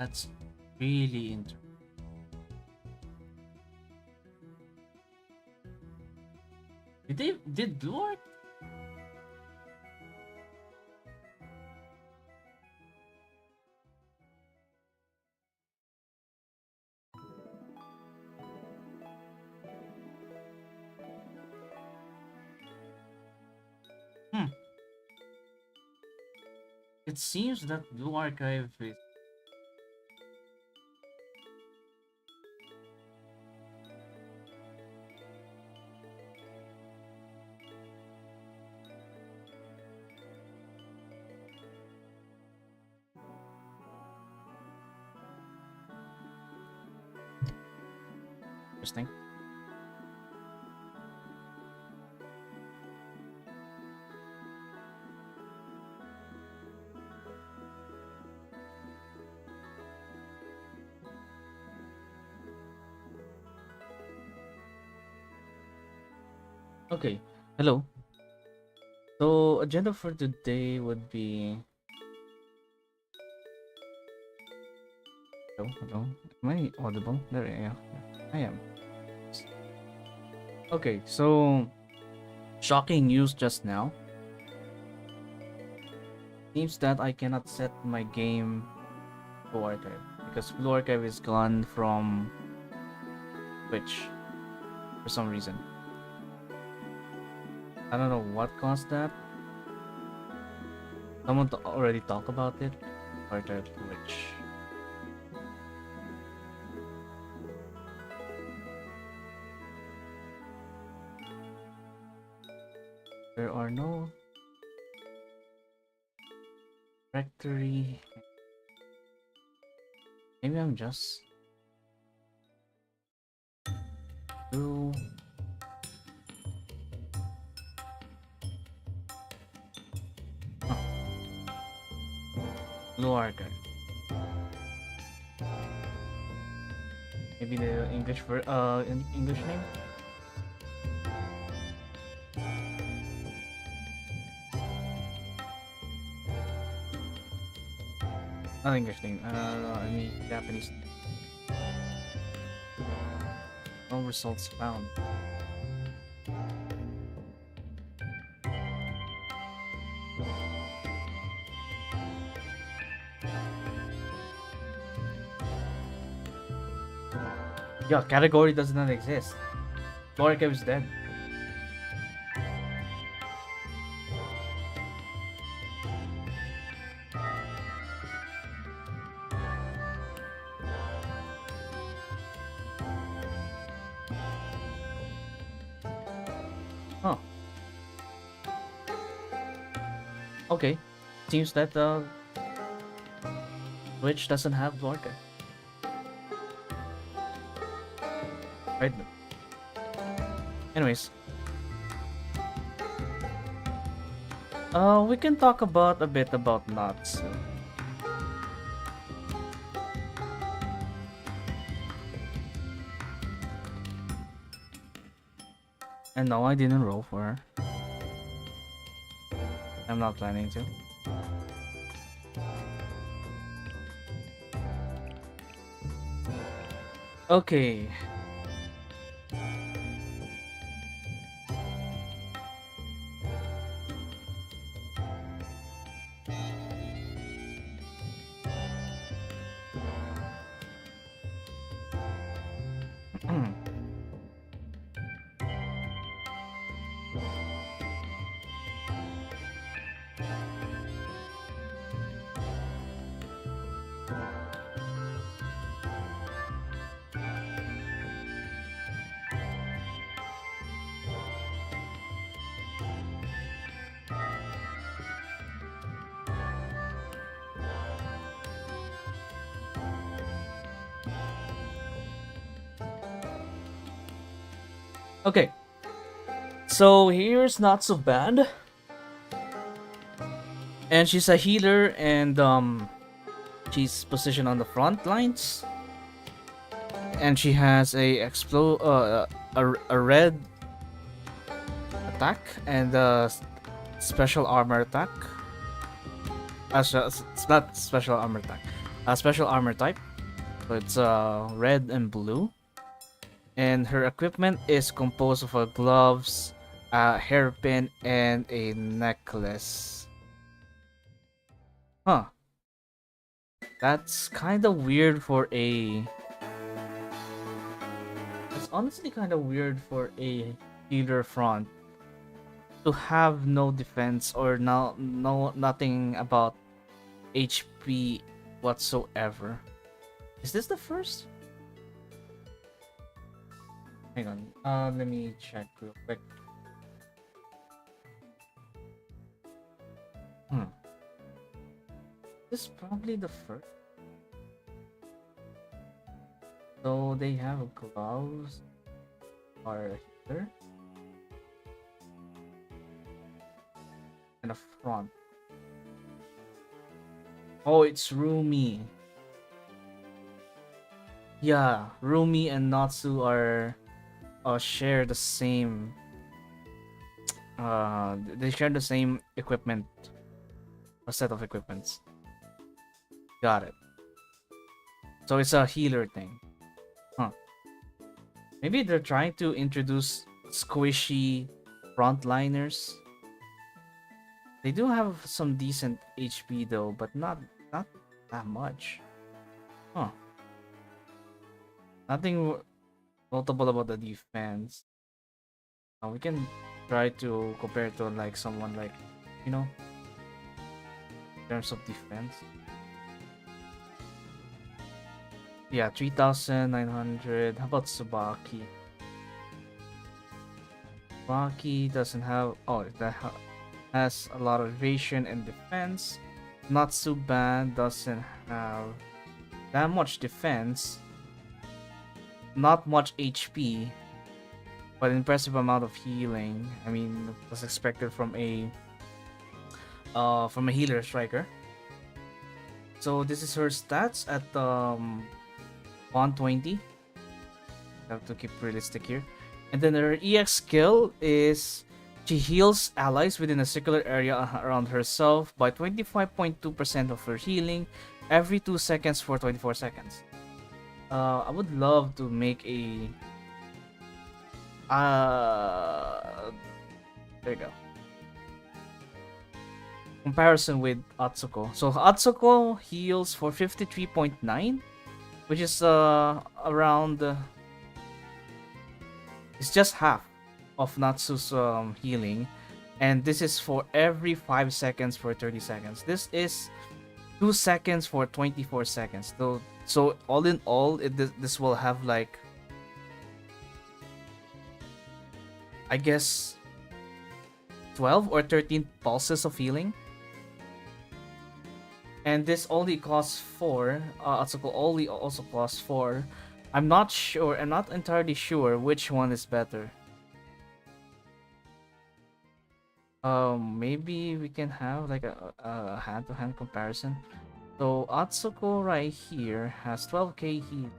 That's really interesting. Did Blue Arc? It seems that Blue Archive is interesting. Okay, hello. So agenda for today would be. Hello. Am I audible? There, yeah, I am. Okay, so shocking news just now. Seems that I cannot set my game Blue Archive because Blue Archive is gone from Twitch for some reason. I don't know what caused that. Someone already talked about it. Archive Twitch. There are no directory. Maybe I'm just do Blue Archive. Maybe the English English name. Not English name. I mean Japanese. No results found. Yeah, category does not exist. Blue Archive is dead. Huh. Okay. Seems that Twitch doesn't have Blue Archive. Right. Anyways. We can talk about a bit about Natsu. And no, I didn't roll for her. I'm not planning to. Okay. Okay, so here's not so bad, and she's a healer, and she's positioned on the front lines, and she has a red attack and a special armor attack. It's not special armor attack. A special armor type. So it's red and blue. And her equipment is composed of gloves, a hairpin, and a necklace. Huh. That's kind of weird for a... It's honestly kind of weird for a healer front to have no defense or nothing about HP whatsoever. Is this the first? Hang on. Let me check real quick. This is probably the first. So they have gloves or here and a front. Oh, it's Rumi. Yeah, Rumi and Natsu are share the same. They share the same equipment, a set of equipments. Got it. So it's a healer thing. Huh. Maybe they're trying to introduce squishy frontliners. They do have some decent HP though, but not that much. Huh. Nothing notable about the defense. We can try to compare it to like someone like, you know, in terms of defense. Yeah, 3,900. How about Tsubaki? Tsubaki doesn't have... Oh, that has a lot of evasion and defense. Natsu Band doesn't have that much defense. Not much HP. But impressive amount of healing. I mean, was expected from a healer striker. So this is her stats at 120. Have to keep realistic here. And then her EX skill is she heals allies within a circular area around herself by 25.2% of her healing every 2 seconds for 24 seconds. I would love to make a there you go. Comparison with Atsuko. So Atsuko heals for 53.9, which is around it's just half of Natsu's healing, and this is for every 5 seconds for 30 seconds. This is 2 seconds for 24 seconds. So all in all, this will have like, I guess, 12 or 13 pulses of healing. And this only costs 4. Atsuko only also costs 4. I'm not entirely sure which one is better. Maybe we can have like a hand-to-hand comparison. So Atsuko right here has 12k heal.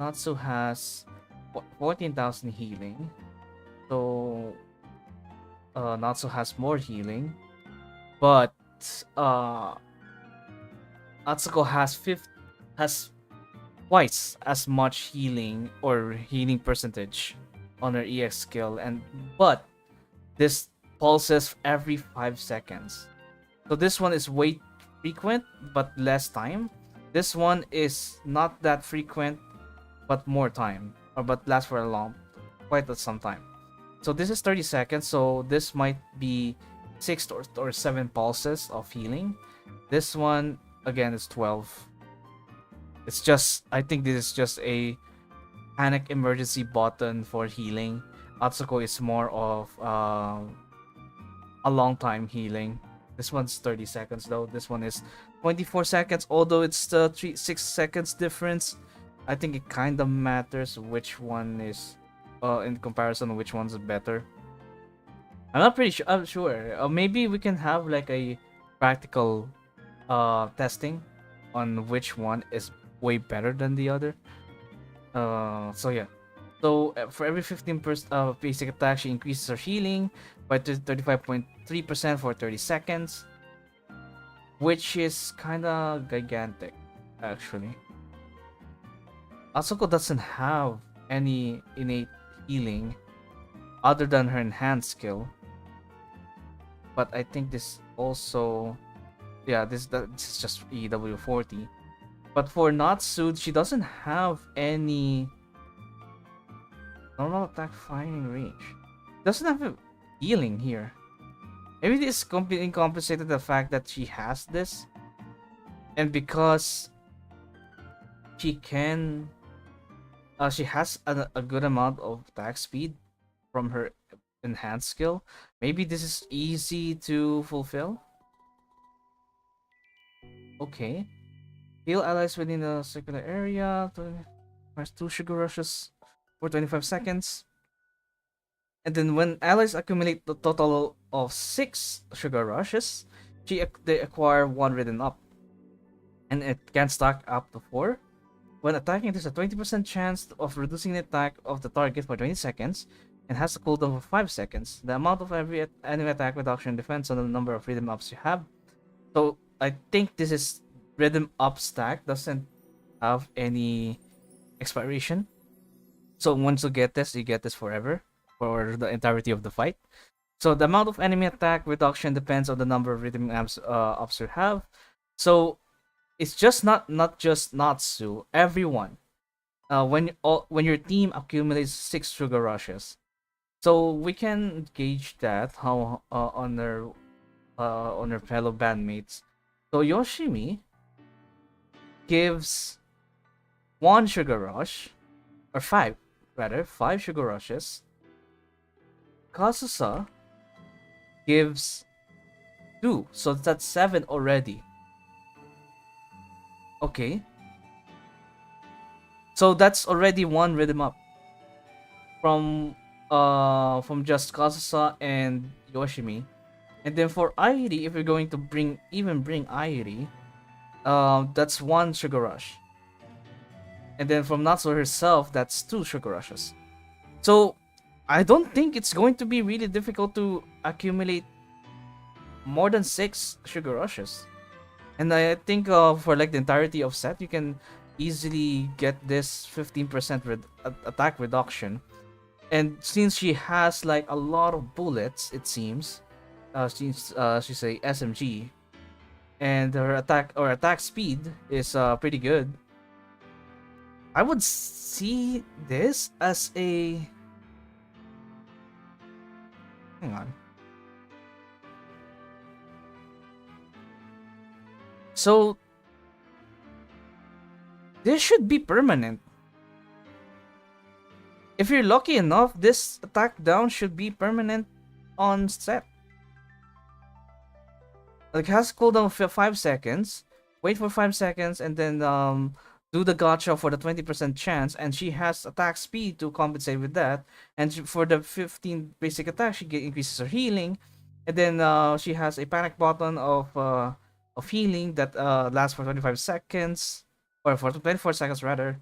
Natsu has 14,000 healing. So Natsu has more healing, but Atsuko has twice as much healing or healing percentage on her EX skill, but this pulses every 5 seconds. So this one is way frequent but less time. This one is not that frequent but more time, but lasts for quite some time. So this is 30 seconds, so this might be 6 or 7 pulses of healing. This one again is 12. It's just, I think this is just a panic emergency button for healing. Atsuko is more of a long time healing. This one's 30 seconds though. This one is 24 seconds, although it's the 6 seconds difference. I think it kind of matters which one is in comparison, which one's better. I'm not pretty sure. I'm sure. Maybe we can have like a practical testing on which one is way better than the other. So yeah. So for every 15% basic attack, she increases her healing by 35.3% for 30 seconds. which is kind of gigantic, actually. Asuko doesn't have any innate healing other than her enhanced skill, but I think this also, yeah, this is just EW40. But for Natsu, she doesn't have any normal attack firing range. Doesn't have a healing here. Maybe this completely compensated the fact that she has this, and because she can, she has a good amount of attack speed from her enhanced skill. Maybe this is easy to fulfill. Okay. Heal allies within the circular area. Requires 2 sugar rushes for 25 seconds. And then when allies accumulate the total of 6 sugar rushes, they acquire 1 Ridden Up. And it can stack up to 4. When attacking, there's a 20% chance of reducing the attack of the target for 20 seconds and has a cooldown for 5 seconds. The amount of every enemy attack reduction depends on the number of Rhythm Ups you have. So I think this is Rhythm Up stack doesn't have any expiration. So once you get this forever for the entirety of the fight. So the amount of enemy attack reduction depends on the number of Rhythm Ups you have. So it's just not just Natsu, everyone. When your team accumulates 6 sugar rushes, so we can gauge that how on their fellow bandmates. So Yoshimi gives 1 sugar rush, or 5 rather, 5 sugar rushes. Kasusa gives 2, so that's 7 already. Okay. So that's already 1 Rhythm Up from just Kasusa and Yoshimi. And then for Airi, if you're going to bring Airi, that's 1 sugar rush. And then from Natsu herself, that's 2 sugar rushes. So I don't think it's going to be really difficult to accumulate more than 6 sugar rushes. And I think for like the entirety of set, you can easily get this 15% attack reduction. And since she has like a lot of bullets, it seems, since she's a SMG, and her attack speed is pretty good, I would see this as a, hang on. So this should be permanent. If you're lucky enough, this attack down should be permanent on set. Like, has cooldown for 5 seconds. Wait for 5 seconds and then do the gacha for the 20% chance, and she has attack speed to compensate with that. And for the 15 basic attack, she increases her healing, and then she has a panic button of healing that lasts for 25 seconds, or for 24 seconds rather.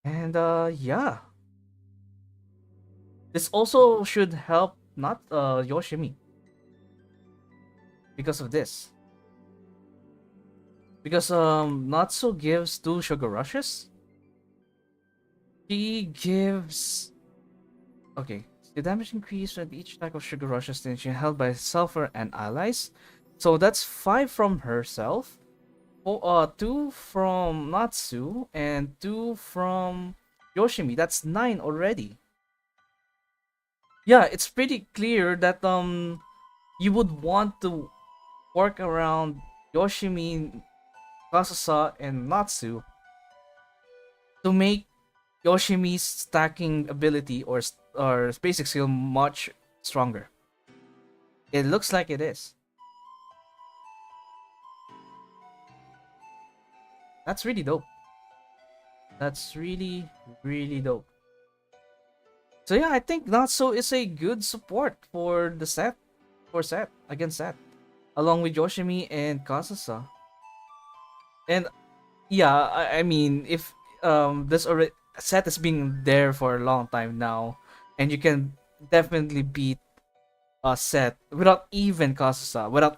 And yeah, this also should help not Yoshimi because of this. Because Natsu gives 2 sugar rushes. She gives, okay, the damage increase with each attack of sugar rushes station held by Sulfur and allies. So that's 5 from herself, 2 from Natsu, and 2 from Yoshimi. That's 9 already. Yeah, it's pretty clear that you would want to work around Yoshimi, Kasusa, and Natsu to make Yoshimi's stacking ability or basic skill much stronger. It looks like it is. That's really dope. That's really, really dope. So yeah, I think Natsu is a good support for the set, against set, along with Yoshimi and Kasusa. And yeah, I mean, if this already set has been there for a long time now, and you can definitely beat a set without even Kasusa, without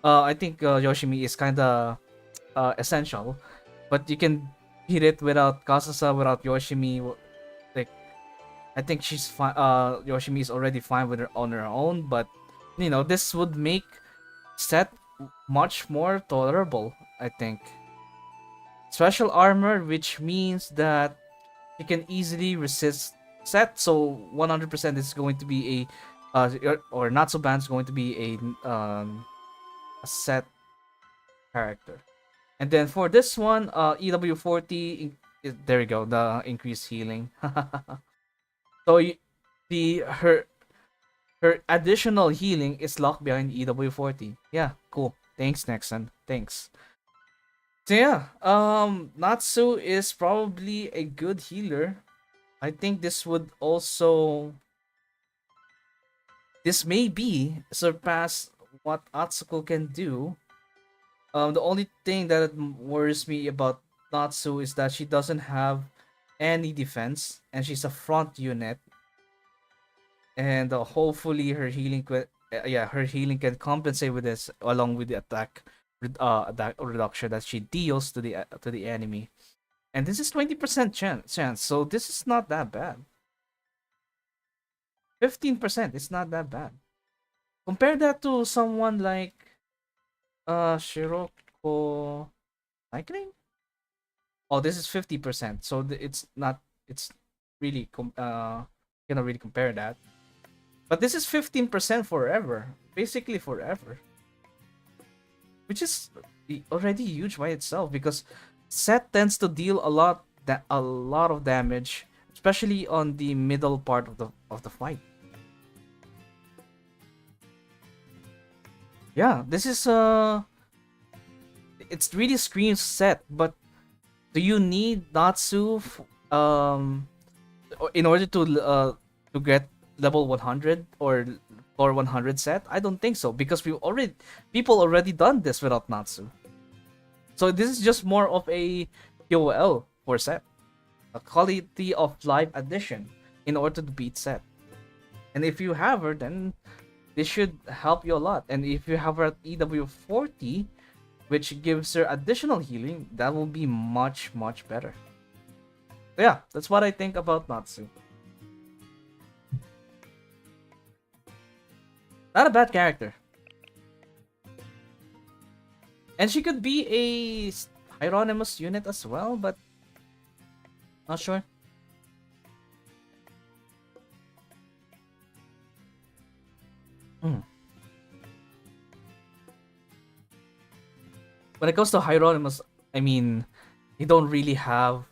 I think Yoshimi is kind of essential, but you can beat it without Kasasa, without Yoshimi. Like, I think she's fine. Yoshimi is already fine with her on her own, but you know, this would make Set much more tolerable. I think special armor, which means that you can easily resist Set. So 100% is going to be a or Natsu Band is going to be a Set character. And then for this one, EW40, there we go, the increased healing. So the her additional healing is locked behind EW40. Yeah, cool. Thanks, Nexon. Thanks. So yeah, Natsu is probably a good healer. I think this may be surpass what Atsuko can do. The only thing that worries me about Natsu is that she doesn't have any defense, and she's a front unit. And hopefully her healing can compensate with this, along with the attack reduction that she deals to the enemy. And this is 20% chance, so this is not that bad. 15%, it's not that bad. Compare that to someone like Shiroko cycling. Oh, this is 50%, so it's not, it's really cannot really compare that. But this is 15% forever, basically forever, which is already huge by itself, because Set tends to deal a lot of damage, especially on the middle part of the fight. Yeah, this is it's really screams Set, but do you need Natsu in order to get level 100 or floor 100 Set? I don't think so, because people already done this without Natsu. So this is just more of a QOL for Set, a quality of life addition in order to beat Set. And if you have her, then this should help you a lot. And if you have her at EW40, which gives her additional healing, that will be much better. So yeah, that's what I think about Natsu. Not a bad character. And she could be a Hieronymus unit as well, but not sure. When it comes to Hieronymus, I mean, you don't really have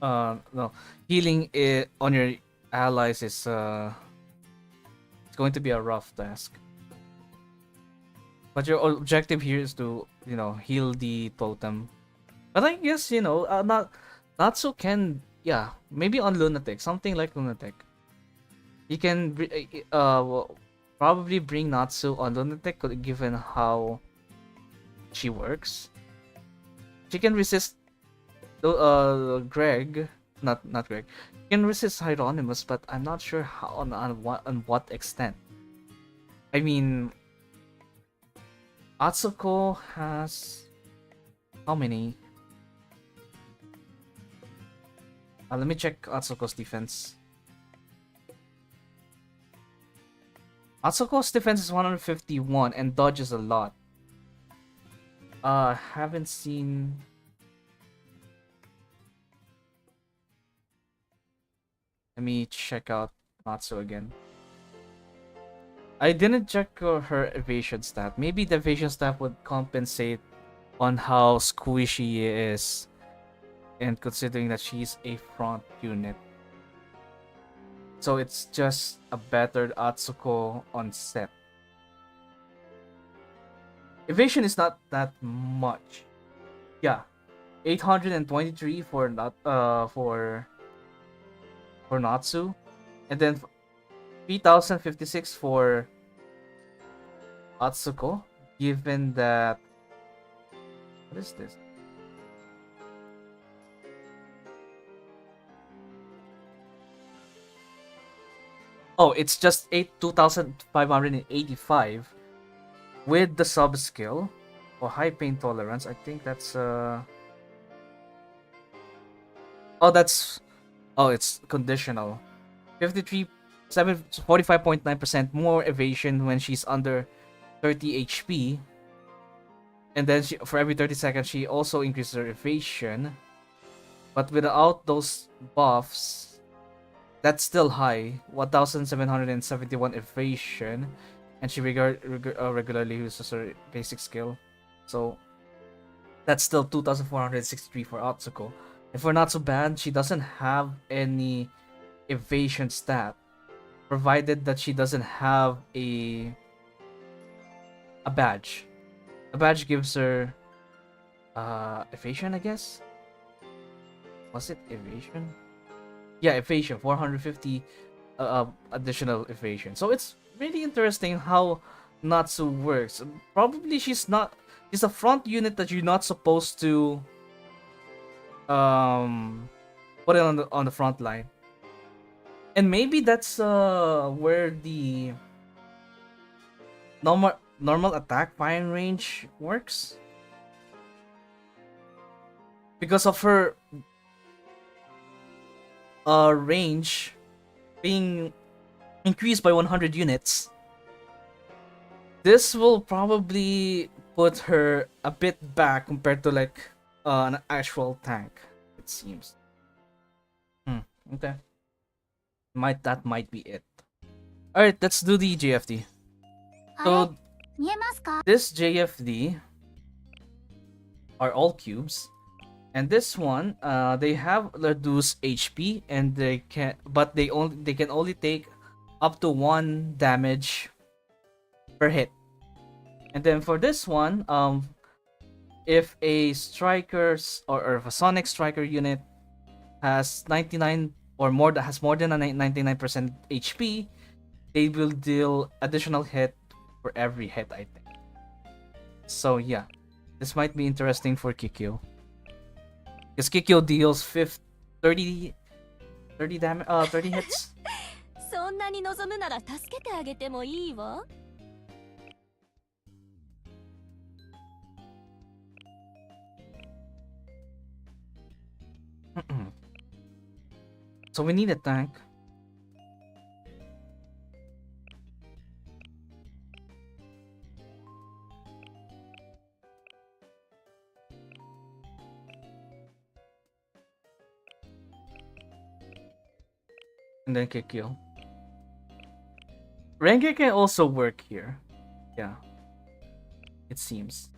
no, healing it on your allies is it's going to be a rough task. But your objective here is to, you know, heal the totem. But I guess, you know, Natsu can, yeah, maybe on Lunatic, something like Lunatic. You can probably bring Natsu on Lunatic, given how she works. She can resist Greg, not Greg. She can resist Hieronymus, but I'm not sure how on what extent. I mean, Atsuko has how many? Let me check Atsuko's defense. Atsuko's defense is 151 and dodges a lot. Haven't seen. Let me check out Natsu again. I didn't check her evasion stat. Maybe the evasion stat would compensate on how squishy she is, and considering that she's a front unit. So it's just a better Atsuko on Set. Evasion is not that much. Yeah. 823 for Natsu, and then 3056 for Atsuko, given that, what is this? Oh, it's just 2585. with the sub skill or high pain tolerance. I think that's oh, that's it's conditional. 53 45.9% more evasion when she's under 30 HP. And then for every 30 seconds she also increases her evasion. But without those buffs, that's still high. 1771 evasion. And she regularly uses her basic skill. So that's still 2463 for Atsuko. And for Natsu bad, she doesn't have any evasion stat, provided that she doesn't have a badge. A badge gives her evasion, I guess. Was it evasion? Yeah, evasion, 450 additional evasion. So it's really interesting how Natsu works. Probably she's a front unit that you're not supposed to put it on the front line. And maybe that's where the normal attack firing range works, because of her range being increased by 100 units. This will probably put her a bit back compared to like an actual tank, it seems. Okay. That might be it. Alright, let's do the JFD. So this JFD are all cubes, and this one they have reduced HP, and they can only take up to 1 damage per hit. And then for this one, if a striker's or if a Sonic Striker unit has 99 or more, that has more than a 99% HP, they will deal additional hit for every hit, I think. So yeah, this might be interesting for Kikyo, because Kikyo deals 30 hits. そんなに望むなら助けてあげてもいいわ。So we need a tank. And then Kikyo. Renge can also work here. Yeah. It seems.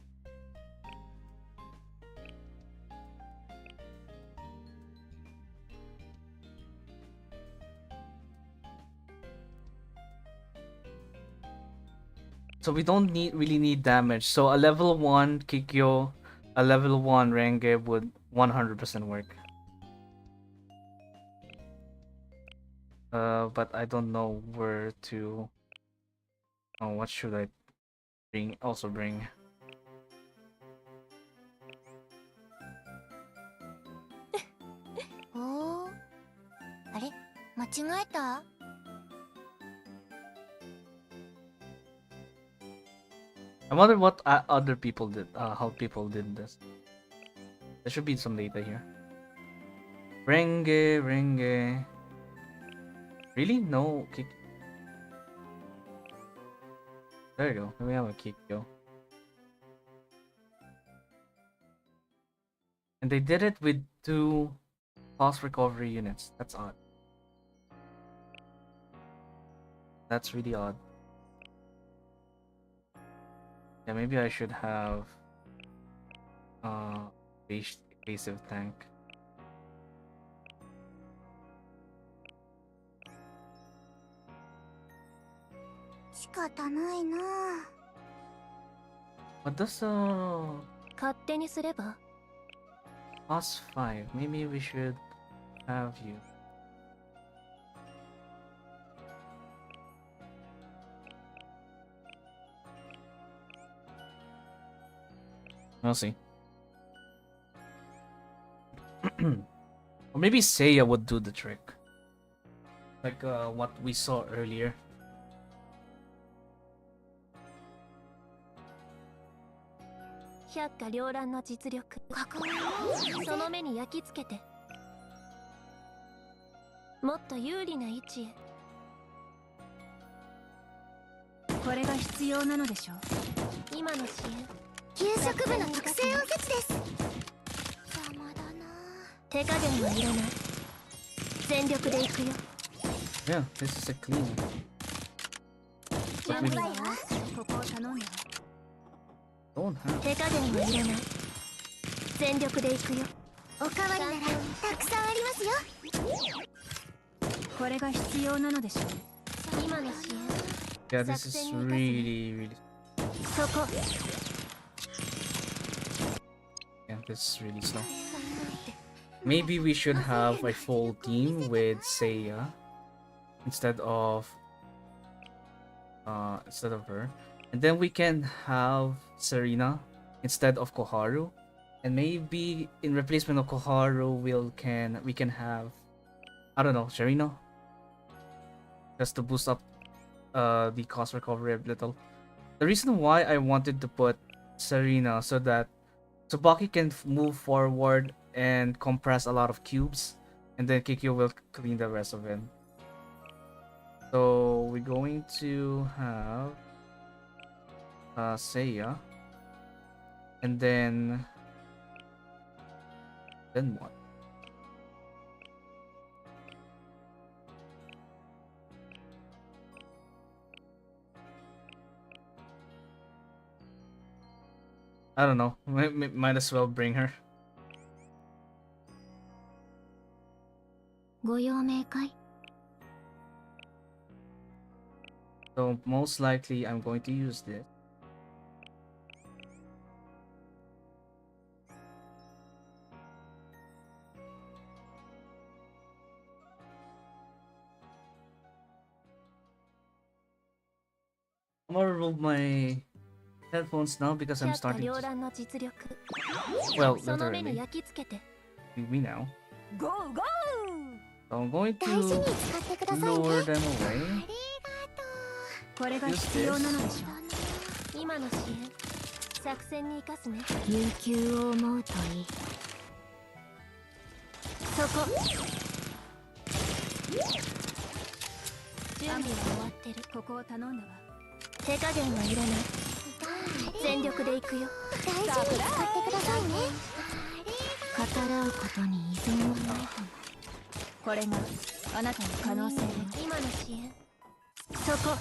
So we don't really need damage. So a level 1 Kikyo, a level 1 Renge would 100% work. But I don't know where to. Oh, what should I bring? Also bring. Oh, あれ、間違えた? I wonder what other people did. How people did this. There should be some data here. Renge. Really? No kick. There you go. We have a Kikyo. And they did it with 2 cost recovery units. That's odd. That's really odd. Yeah, maybe I should have evasive tank. What does勝手にすれば? cost 5? Maybe we should have you. We'll see. Or maybe Seiya would do the trick. Like what we saw earlier. 百花繚乱の実力その目に焼き付けてもっと有利な位置へこれが必要なのでしょう。今の支援給食部の特製おせちです。邪魔だな。手加減はいらない全力でいくよ Yeah, this is a clean. 準備はここを頼んだ。 Don't have. 手加減はいらない全力でいくよおかわりならたくさんありますよ。これが必要なのでしょう。今の支援 Yeah, this is really. そこ Yeah, this is really slow. Maybe we should have a full team with Seiya instead of her, and then we can have Serena instead of Koharu, and maybe in replacement of Koharu we can have, I don't know, Serena, just to boost up the cost recovery a little. The reason why I wanted to put Serena so that Tsubaki can move forward and compress a lot of cubes, and then Kikyo will clean the rest of it. So we're going to have Seiya, and then what? I don't know. Might as well bring her. ご用命かい？ So most likely I'm going to use this. I'm gonna remove my headphones now because I'm 百花 starting 繚 to... 乱の実力 Well, その目に literally. 焼き付けて Me now. ゴーゴー。 So I'm going 大事に to 使ってくださいね。 lure them あ away. りがとこれが必要なのでしょう。今の支援作戦に生かすねう。有給を思うといい。そこ準備は終わってるここを頼んだわ。手加減はいらない全力でいくよ大事に使ってくださいね。語らうことに依存はないかも。これがあなたの可能性よ。今の支援そこ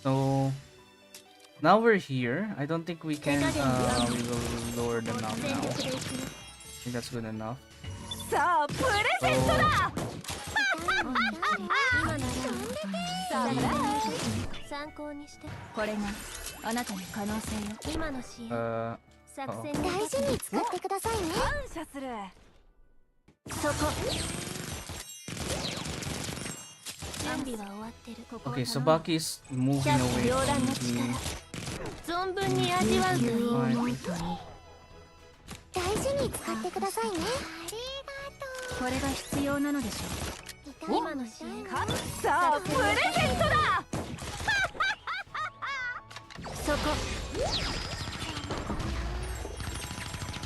So now we're here. I don't think we can. We will lower them out 全 now. 力でいくよ I think that's good enough. さあプレゼントだ。 今の支さあ援参考にしてこれがあなたの可能性よ。今の支援 Uh, 作戦に大事に使ってくださいね。感謝する。そこ準備は終わってる okay, Sobaki is moving 百花 away 繚乱 from の the. 力存分に味わうといい有給を思うといい。大事に使ってくださいね。これが必要なのでしょう。今の支援さあプレゼントだ。そこ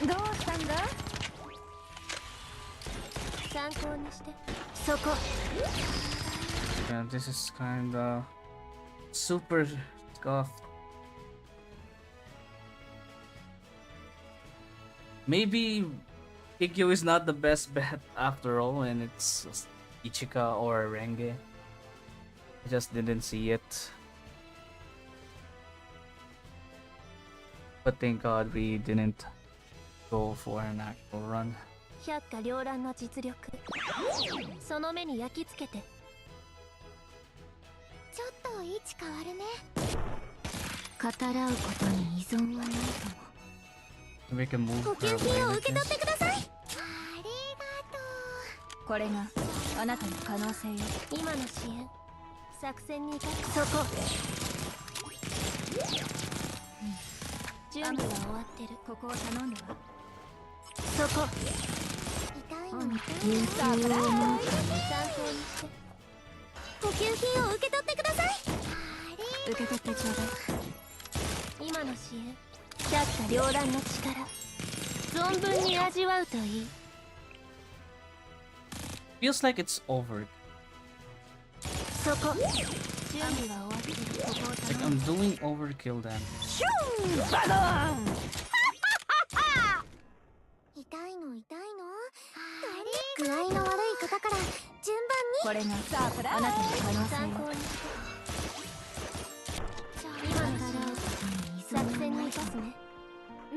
どうしたんだ。参考にしてそこ Yeah, this is kinda super scuffed. Maybe Kikyo is not the best bet after all, and it's just Ichika or Renge. I just didn't see it. But thank God we didn't go for an actual run. 百花繚乱の実力その目に焼き付けてちょっと位置変わるね。語らうことに依存はないかも。 We can move 補 her 給 away 品を like 受け取っ this. てください。ありがとこれがあなたの可能性よ。今の支援作戦に生かすそこ準備は終わってるここを頼んだわ。そこう。痛いのに。有給を思うといい。参考にして補給品を受け取ってください。受け取ってちょうだい。今の支援百花繚乱の力存分に味わうといい。 Feels like it's over. そこ準備は終わってる。ここを Like 頼む。 I'm doing overkill then. バドン。痛いの痛いの具合の悪い方から順これがあなたの可能性番にを。今の作戦に生かすね。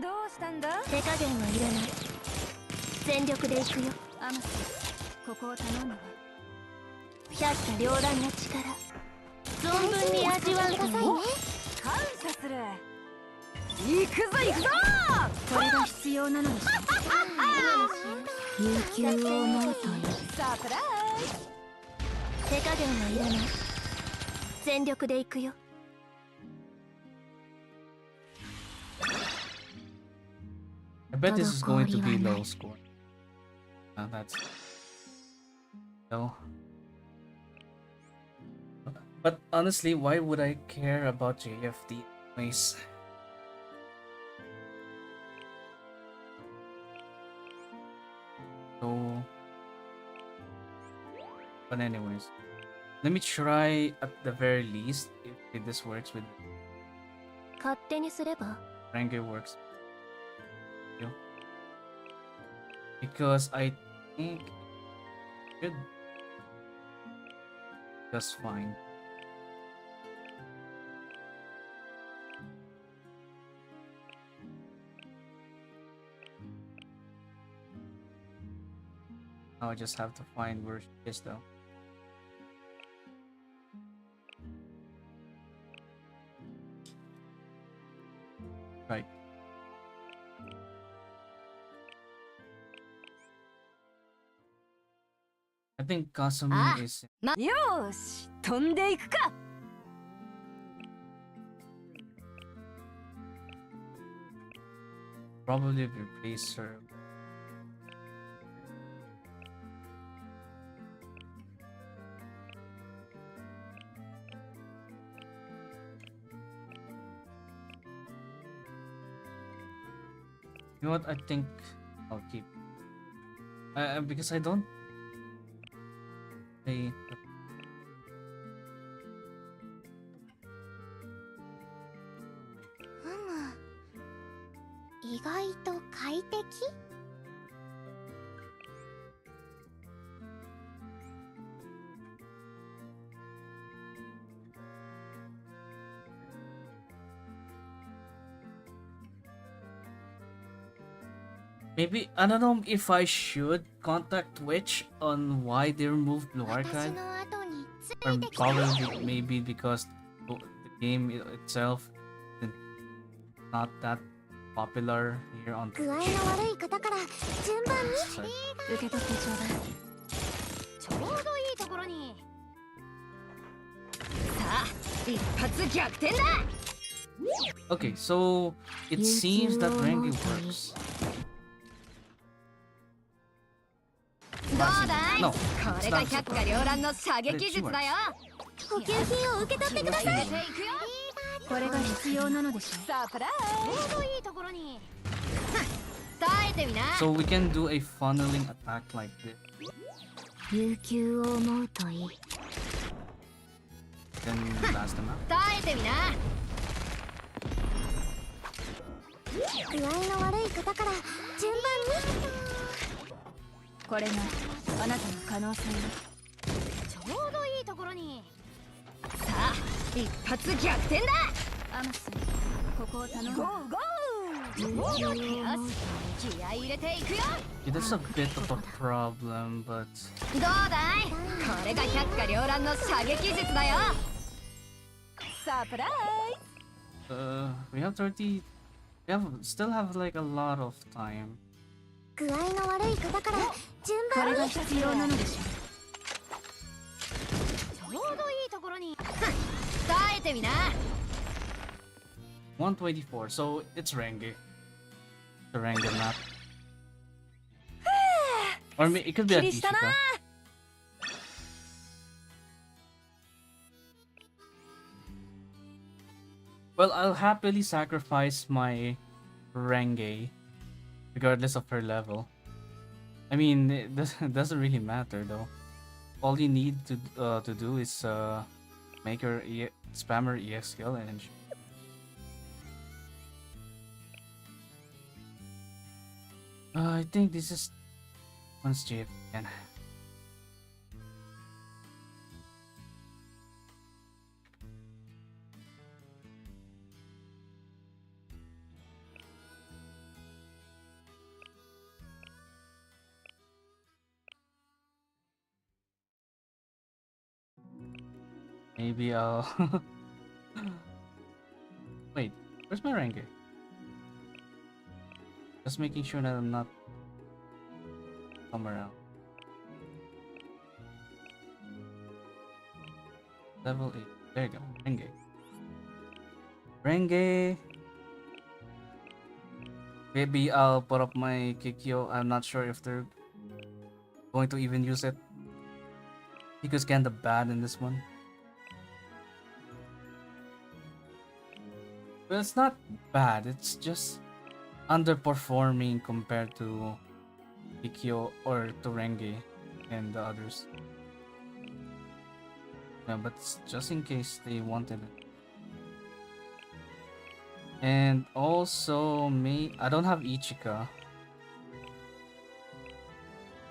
どうしたんだ？手加減はいらない。全力で行くよ。アマス、ここを頼んだわ。百花繚乱の力存分に味わうといい。感謝する。行くぞ行くぞ。これが必要なのでしょ。悠久を思うといい。サプライズ。手加減はいらない。全力で行くよ。 I bet this is going to be low score. That's no. But honestly, why would I care about JFD anyways? So, but anyways, let me try at the very least if this works with 勝手にすれば Renge works. Because I think it should just fine. Now I just have to find where she is though. Right. I think Kasumi is よーし、飛んでいくか。 probably replace her. You know what? I think I'll keep. Because I don't. I. 意外と快適。 Maybe I don't know if I should contact Twitch on why they removed Blue 私 Archive, の後につ or いてきて。 probably maybe because the game itself is not that popular here on 具合の Twitch. 悪い方から順番に。 So, 受け取ってちょうだい。ちょうどいいところに。さあ、一発逆転だ。 okay, so it seems that Rengi works. どうだい？ No, こ it's れが not 百花繚乱の射撃術だよ。補給品を受け取ってください。入れていくよ。これが必要なのでしょ。サプライズ。ちょうどいいところに。耐えてみな。 so we can do a funneling attack like this. 悠久を思うといい。 Then blast them out. 耐えてみな。具合の悪い方から順番に。これがあなたの可能性よ。ちょうどいいところに。さあ、一発逆転だ。アマス、ここを頼む。ゴーゴー。よし、気合い入れていくよ。 Yeah, that's a bit of a problem, but どうだい？これが百花繚乱の射撃術だよ。サプライ we have 30. Still have like a lot of time. 具合の悪い方から順これが番に。必要なのでしょ。ズ。ちょうどいいところに。耐えてみな。 124, so it's Renge. The Renge map. Or it could be at きりしたな。 Ishika. Well, I'll happily sacrifice my Renge, regardless of her level. I mean, it doesn't really matter though. All you need to do is make her spam her EX skill and I think this is once JFD again. Maybe I'll wait. Where's my Renge? Just making sure that I'm not somewhere else. Level 8. There you go. Renge. Renge. Maybe I'll put up my Kikyo. I'm not sure if they're going to even use it. Kikyo's kinda bad in this one. But it's not bad, it's just underperforming compared to Kikyo or to Renge and the others. Yeah, but just in case they wanted it. And also, I don't have Ichika.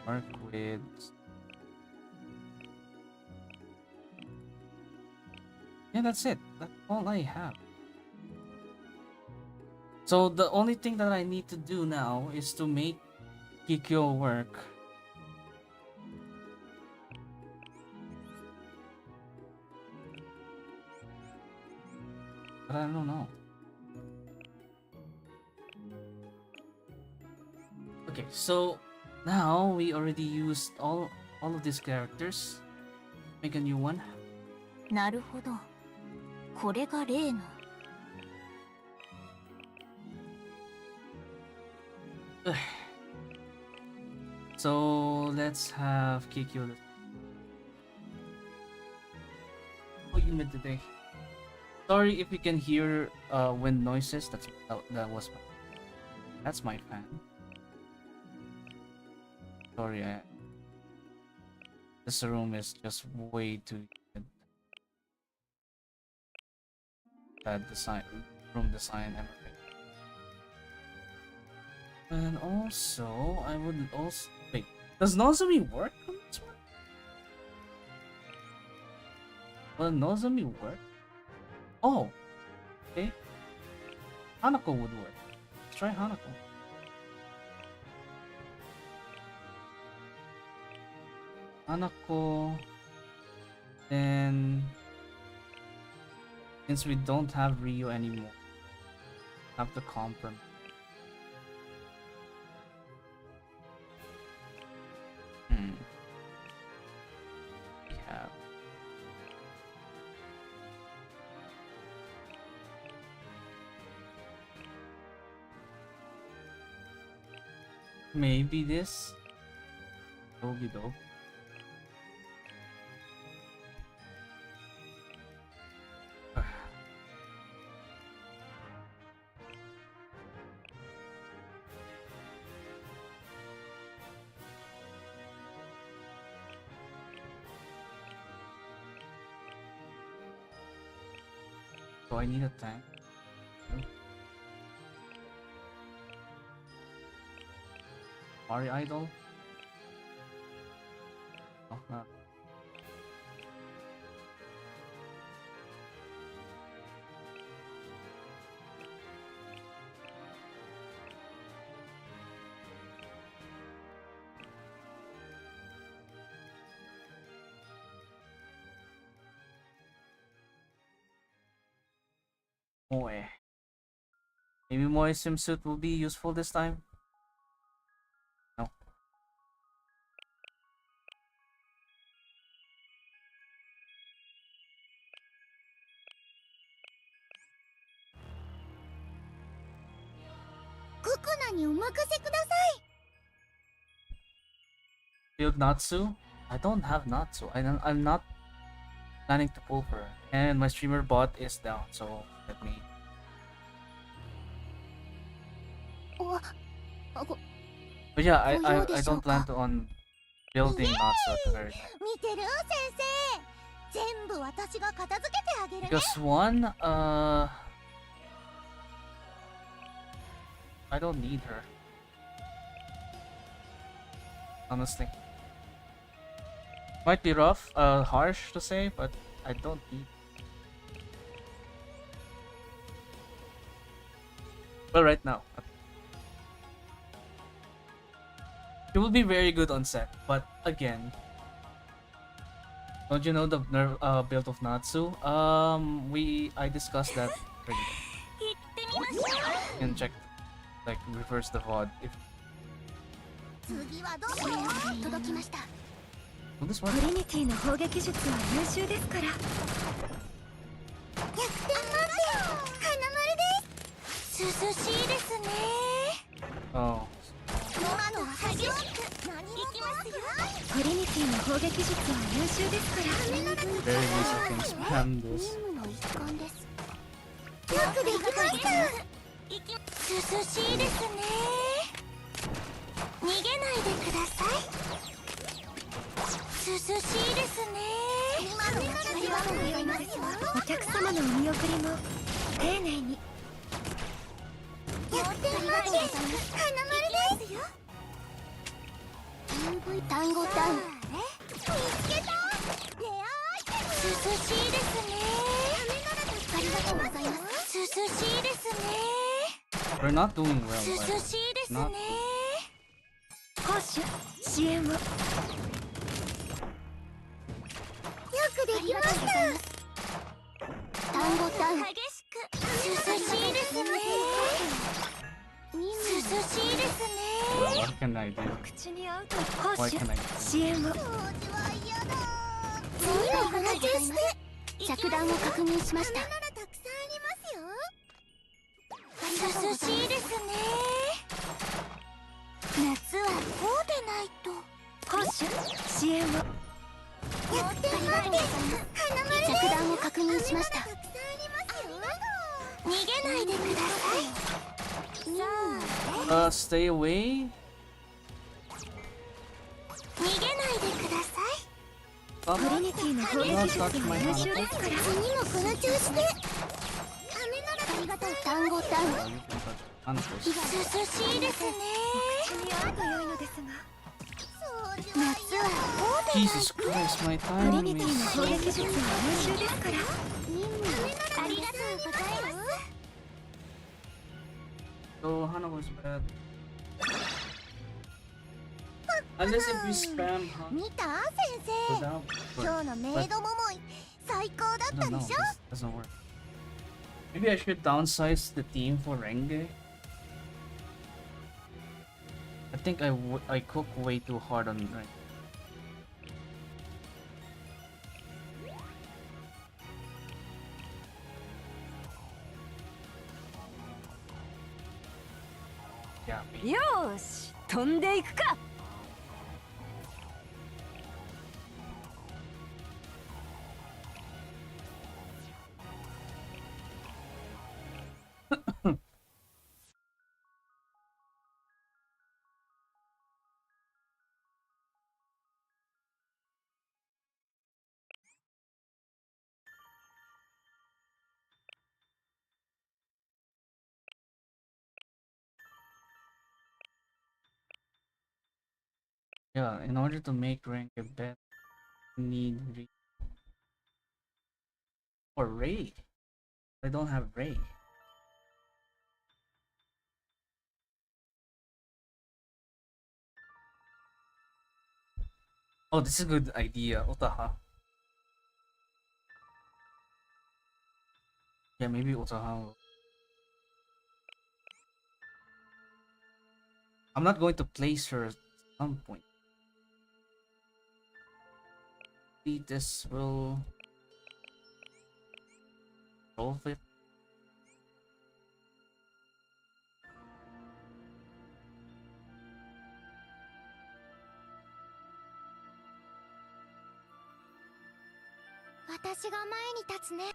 Work with. Yeah, that's it. That's all I have. So the only thing that I need to do now is to make Kikyo work. But I don't know. Okay, so now we already used all of these characters. Make a new one. なるほど。これが例の。So let's have Kikyo. Oh, you mid today. Sorry if you can hear wind noises. That's my fan. Sorry, this room is just way too good. Bad design, room design, everything. And also, I would also wait. Does Nozomi work on this one? Will Nozomi work? Oh, okay. Hanako would work. Let's try Hanako. Hanako. Then, since we don't have Ryu anymore, have to compromise. We have. Maybe this. Dogi Dog. So I need a tank. Mari Idol? Oh, no. Moe. Maybe Moe swimsuit will be useful this time? No. Build Natsu? I don't have Natsu. I'm not planning to pull for her. And my streamer bot is down, so let me But yeah, I don't plan to on building Natsu at the very 見てる先生、全部私が片付けてあげるね。 because one, I don't need her. Honestly. Might be rough, harsh to say, but I don't need. Well, right now. It will be very good on set, but again, don't you know the build of Natsu? I discussed that already. 行ってみましょう。 You can check, like reverse the VOD if. 次はどこ？届きました。 Will this work? トリニティの砲撃術は優秀ですから。100点満点。花丸です。涼しいですね。 Oh, 今のは激しく。何も行きますよ。トリニティの砲撃術は優秀ですから。 very easy can spam this. 任務の一環です。よくできました。涼しいですね。逃げないでください。涼しいですね。今のはありがとうございますよ。お客様のお見送りも丁寧に。100点満点。花丸ですよ。単語単見つけた。レアアイテム。涼しいですね。ありがとうございます。涼しいですね。 We're not doing well. 涼 But しいですね。 not 攻守支援を。よくできました。単語単激しく。涼しいですね。涼しいですね。 well, what can I do? 口に合うと攻 What 守 can I do? 支援を。掃除は嫌だ。次の話して。着弾を確認しました。ならたくさんありますよ。涼しいですね。夏はこうでないと。攻守支援を。100点満点。着弾を確認しました。逃げないでください。 Stay away. 逃げないでください。 Stop. トリニティの砲撃 Do 術 not は touch my 優 hand. 秀ですから。次もこの調子で。ありがとう。単語単。 Oh, you can touch uncles. 涼しいですね。口に合うと良いのですが。夏はこうでないと。 Jesus Christ, my トリ timing ニティ is の砲撃術は優秀ですから。ありがとうございます。 so Hana was bad. Unless if we spam Hana 見た先生。 without. 今日のメイド桃井最高だ I った don't で know. しょ。 This doesn't work. Maybe I should downsize the team for Renge. I think I cook way too hard on Renge. Yeah, maybe. よーし、飛んでいくか。Yeah, in order to make rank a bet, you need or Ray. I don't have Ray. Oh, this is a good idea, Otaha. Yeah, maybe Otaha will. I'm not going to place her at some point. Maybe this will solve it.「私が前に立つね」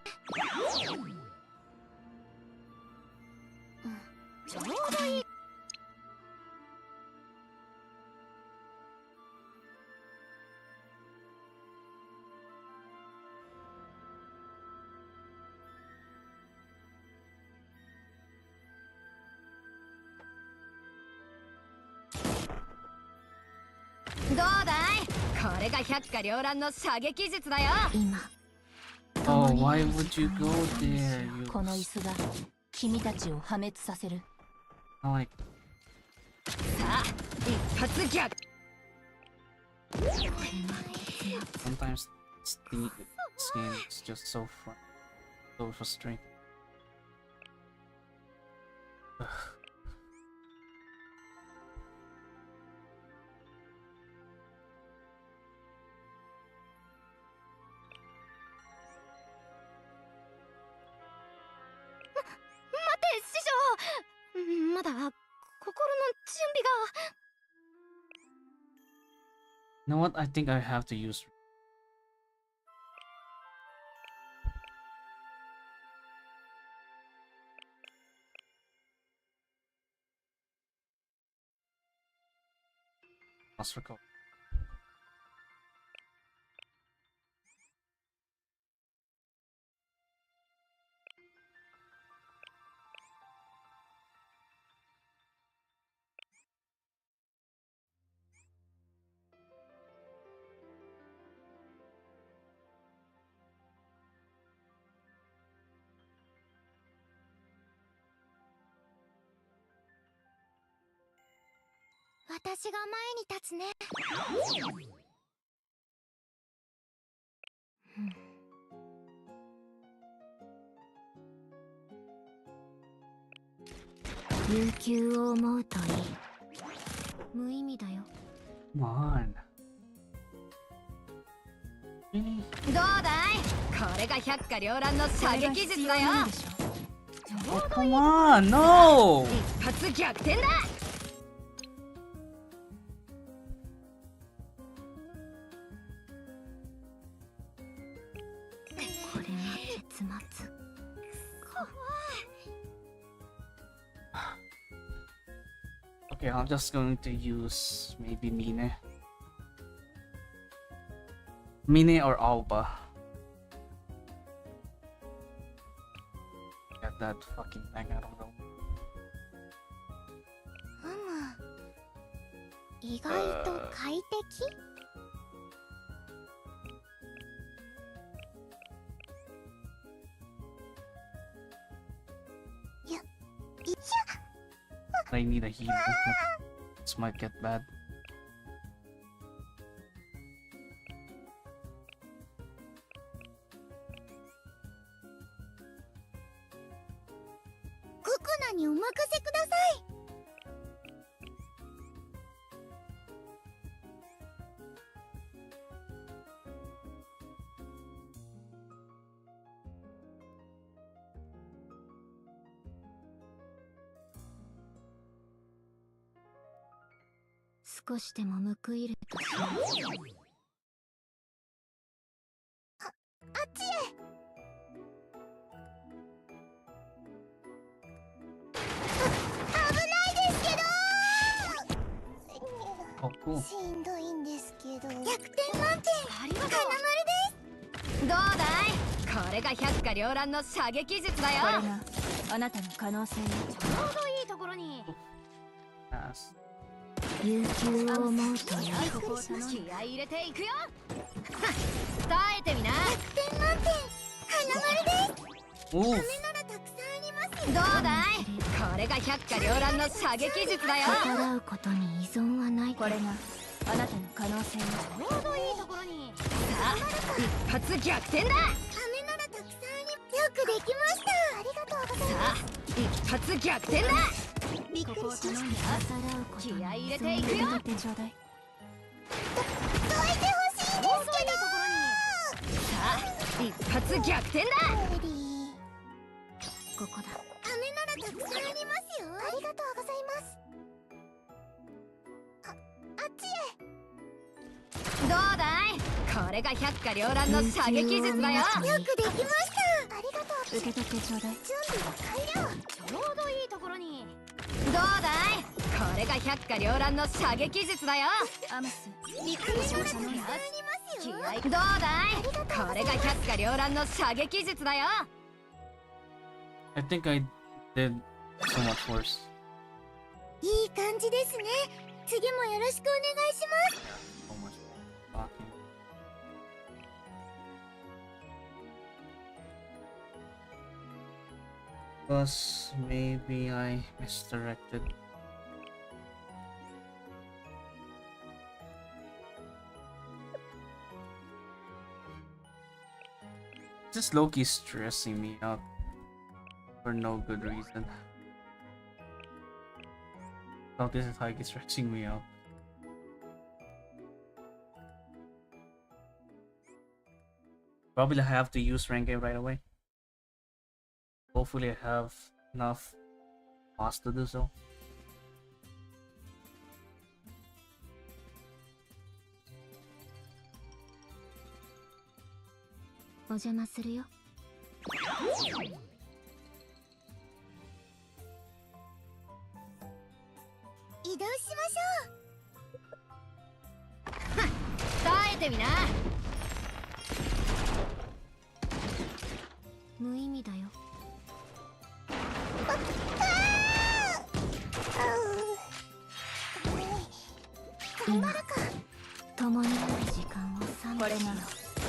ちょうどいい。だいこれが百花繚乱の射撃術だよ。今 Oh, why would you go there? You この椅子が君たちを破滅させる。 like さあ一発逆。 sometimes this game is just so fun, so frustrating. Ugh. 待って師匠、まだ心の準備が。 You know what? I think I have to use. Must recall. "私が前に立つね。悠久を思うといい。無意味だよ。 Come on. Really? どうだいこれが百花繚乱の射撃術だよ。 Oh, come on! No! 一発逆転だ。 これが結末。 Okay, I'm just going to use maybe Mine. Mine or Alba. Get that fucking thing, I don't know. 意外と快適。よいしょ。 I need a healer. This might get bad. ココナにお任せください。少しでも報いるとしよう。あっちへ。危ないですけど。 Oh, cool. しんどいんですけど。100点満点。ありがとう。花丸です。どうだいこれが百花繚乱の射撃術だよ。これがあなたの可能性よ。ちょうどいいところに。 Pass. 悠久を思うといい。ここを頼む。気合い入れていくよ。耐えてみな。 100点満点。花丸です。 Oof. ならたくさんありますよ。どうだいこれが百花繚乱の射撃術だよ。逆らうことに依存はない。これがあなたの可能性よ。ちょうどいいところに。さあ一発逆転だ。飴ならたくさんあり。よくできました。ありがとうございます。さあ一発逆転だ。びっくりしました。逆らうことに依気合い入れ存ていくよ。はない。ちょうだい。どいてほしいんですけど。さあ一発逆転だ。ここだ。飴ならたくさんありますよ。ありがとうございます。あっちへ。どうだいこれが百花繚乱の射撃術だよ。よくできました。ありがとう。受け取ってちょうだい。準備は完了。ちょうどいいところに。どうだいこれが百花繚乱の射撃術だよ。アムス。びっくりしましたね。ありますよ。気合いどうだいこれが百花繚乱の射撃術だよ。 I think I did so much worse. いい感じですね。次もよろしくお願いします。 So Plus, maybe I misdirected. This low-key stressing me out for no good reason. Oh, this is highly stressing me out. Probably have to use rank game right away. Hopefully I have enough moss to do so. お邪魔するよ。移動しましょう。耐えてみな。無意味だよ。頑張るか。共になる時間を3これが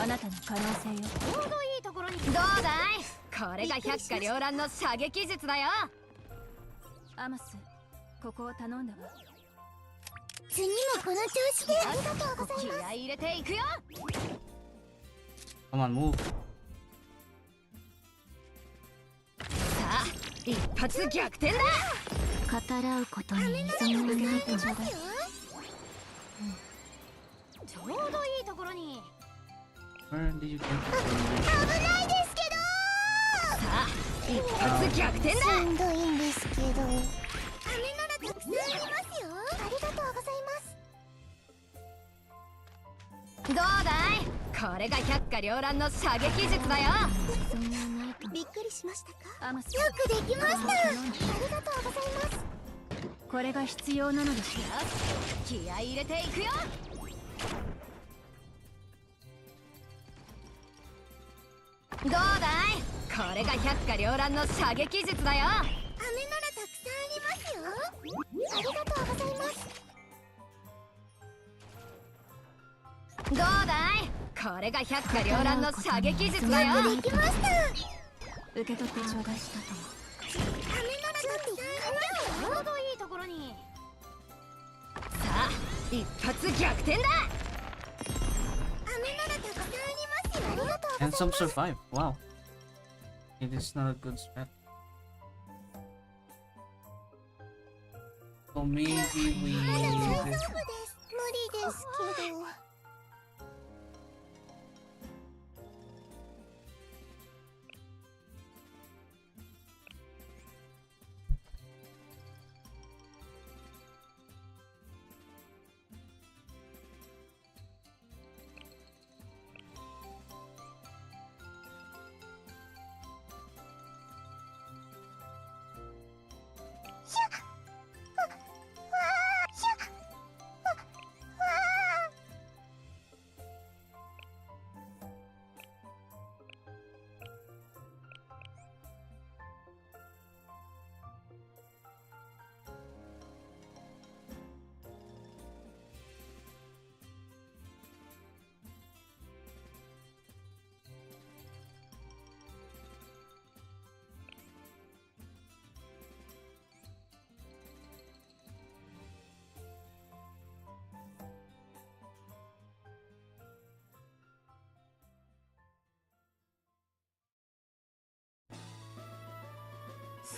あなたの可能性よ。ちょうどいいところに。どうだい？これが百花繚乱の射撃術だよ。アマス、ここを頼んだわ。次もこの調子で。ありがとうございます。気合い入れていくよ。 Come on, move. さあ、一発逆転だ。語らうことに依存がないとちょうだい。ちょうどいいところに。 Where did you get 危ないですけど。さあ、一発逆転だ。しんどいんですけど。飴ならたくさんありますよ。ありがとうございます。どうだい？これが百花繚乱の射撃術だよ。依存がないと。びっくりしましたか。アマス、よくできました。ありがとうございます。これが必要なのでしょ。気合い入れていくよ。どうだい？これが百花繚乱の射撃術だよ。飴ならたくさんありますよ。ありがとうございます。どうだい？これが百花繚乱の射撃術だよ。できました。受け取ってちょうだい。飴ならたくさんありますよ。ちょうどいいところに。さあ、一発逆転だ。飴ならたくさんありますよ。ありがとうございます。 And some survive. Wow. It is not a good strat. So maybe we 大丈夫です。無理ですけど。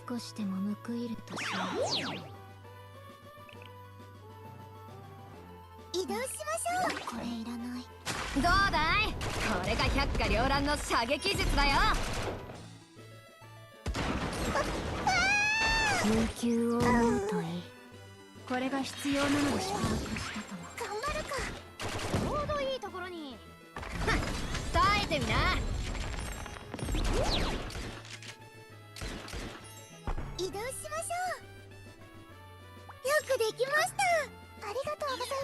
少しでも報いるとしよう。移動しましょう。これいらない。どうだい？これが百花繚乱の射撃術だよ。悠久を思うといい。これが必要なのでしょ。把握したとも。頑張るか。ちょうどいいところに。耐えてみな。移動しましょう。よくできました。ありがとうござい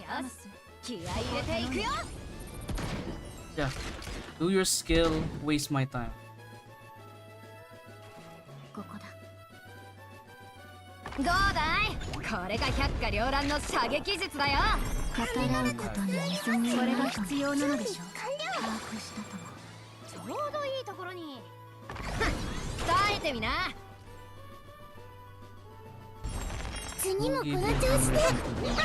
ます。よし、気合い入れていくよ。 yeah. Do your skill. Waste my time. ここだ。どうだい？これが百花繚乱の射撃術だよ。語らうことに依存がこれがないと。必要なのでしょ。把握したとも。ちょうどいいところに。耐えてみな。次もこの調子で危ない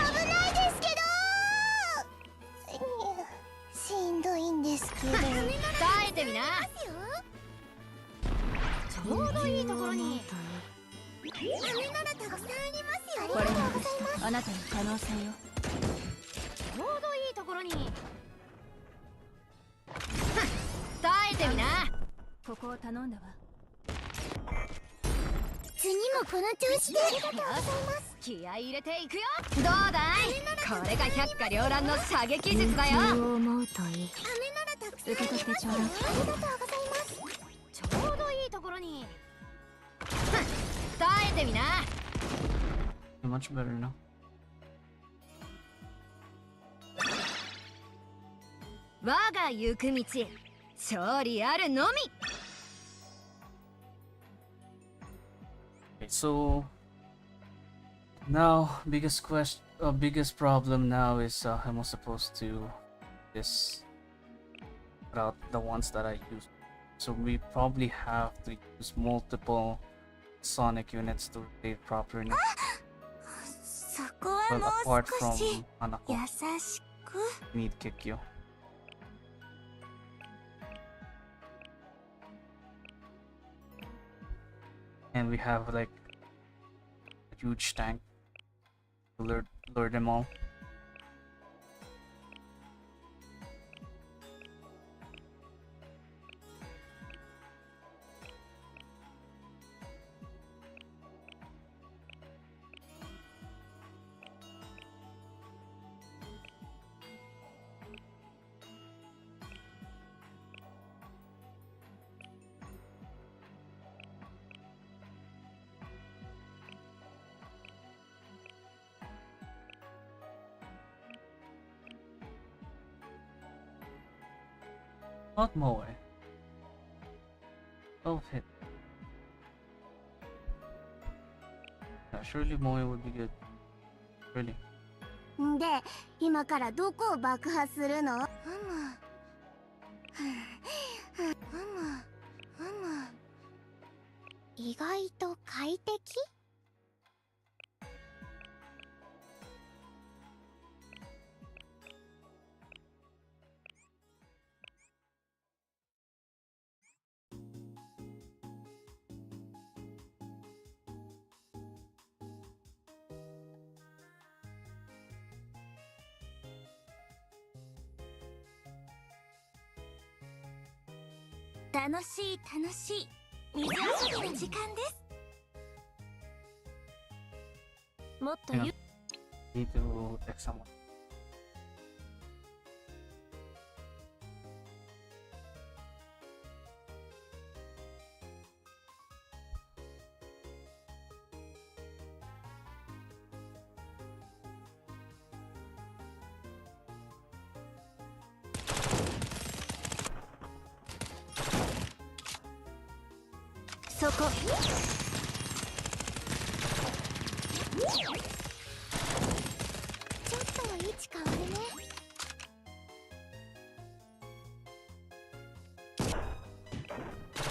ですけど。しんどいんですけど。耐えてみな。ちょうどいいところに。飴ならたくさんありますよ。これがありがとうございます。あなたの可能性よ。ちょうどいいところに。耐えてみな。ここを頼んだわ。次もこの調子で。ありがとうございます。気合い入れていくよ。どうだい？これが百花繚乱の射撃術だよ。そう思うといい。飴ならたくさんありますよ。受け取ってちょうだい。ありがとうございます。ちょうどいいところに。耐えてみな。 Much better now. 我が行く道、勝利あるのみ。 Okay, so now biggest problem now is am I supposed to this without the ones that I use. So we probably have to use multiple sonic units to rotate properly. そこは But も apart う少し from Hanako, 優しく。 we need Kikyo. And we have like a huge tank to lure them all. Not Moe. 12 hit. Yeah, surely Moe would be good. Really. んで、今からどこを爆破するの？意外と快適？楽しい楽しい水遊びの時間です。もっと Hang on. Need to text someone. そこ。ちょっと位置変わるね。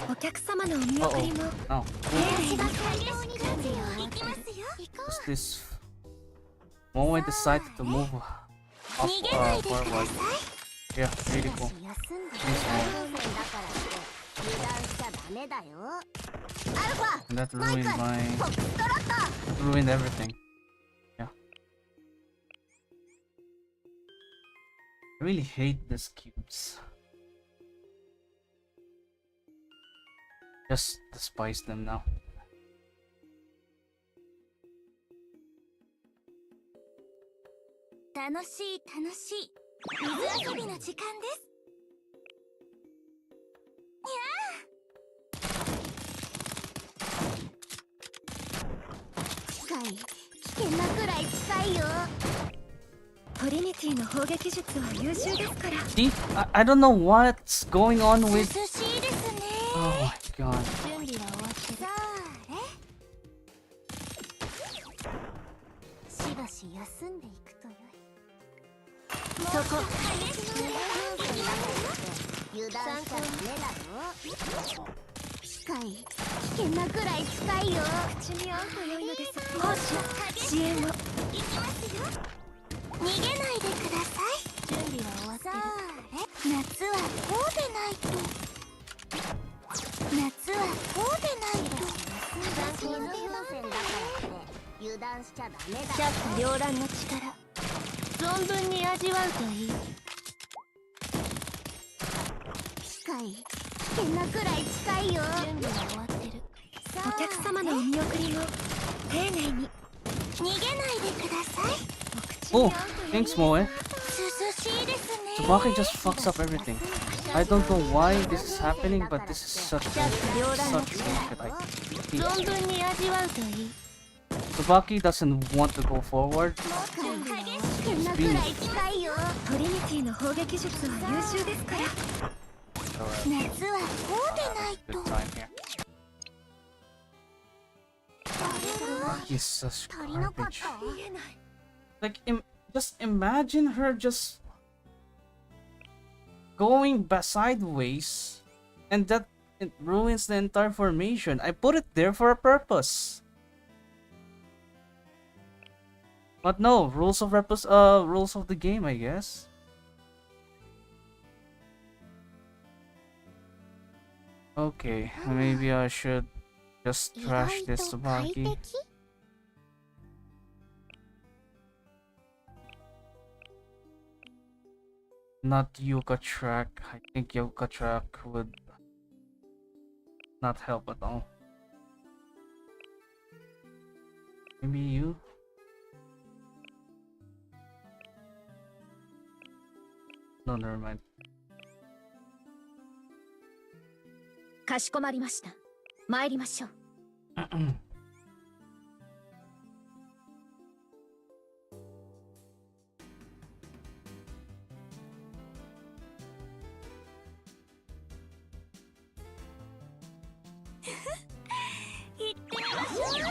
お客様のお見送りも。 No. 私が最良になるよ。行きますよ。行こ What's this? Moe decided to move up う。逃げないでくださ forward. い。 Yeah, really cool. 休んで。 Thanks, 大 Moe. 当選だからって油断しちゃダメだよ。アルファ、 And that マイ ruined ク、 my フォックストロット。 ruined everything. Yeah. I really hate these cubes. Just despise them now. 楽しい楽しい水遊びの時間です。近い、危険なくらい近いよ。トリニティの砲撃術は優秀ですから。 See? I don't know what's going on 涼 with. しいですね。 Oh my god. 準備は終わってる。さあしばし休んでいくとよい。そこ。油断しちゃダメだよ。界危険なくらい近いよ。口に合うと良いのです。報酬支援を。行きますよ。逃げないでください。準備は終わってさる。あ夏はこうでないと。夏はこうでないと。斬新な風船だからって油断しちゃダメだ。百花繚乱の力存分に味わうといい。機械危険なくらい近いよ。準備は終わってる。さあお客様のお見送りも丁寧に。逃げないでください。 Oh, thanks, Moe. 涼しいですね。Tsubaki just fucks up everything. I don't know why this is happening, but this is such bullshit. I hate 存分に味わうといい。 Tsubaki doesn't want to go forward. 危険なくらい近いよ。トリニティの砲撃術は優秀ですから。 夏はこうでない Good と。 time here. He's such 足りなかっ garbage. た。言えない。 Like, just imagine her just going sideways, and that it ruins the entire formation. I put it there for a purpose. But no, rules of rules of the game, I guess. Okay, maybe I should just 意 trash 外 this と快 Tsubaki. 適。 Not Yuka track. I think Yuka track would not help at all. Maybe you? No, never mind. かしこまりました。参りましょう。行ってみましょう。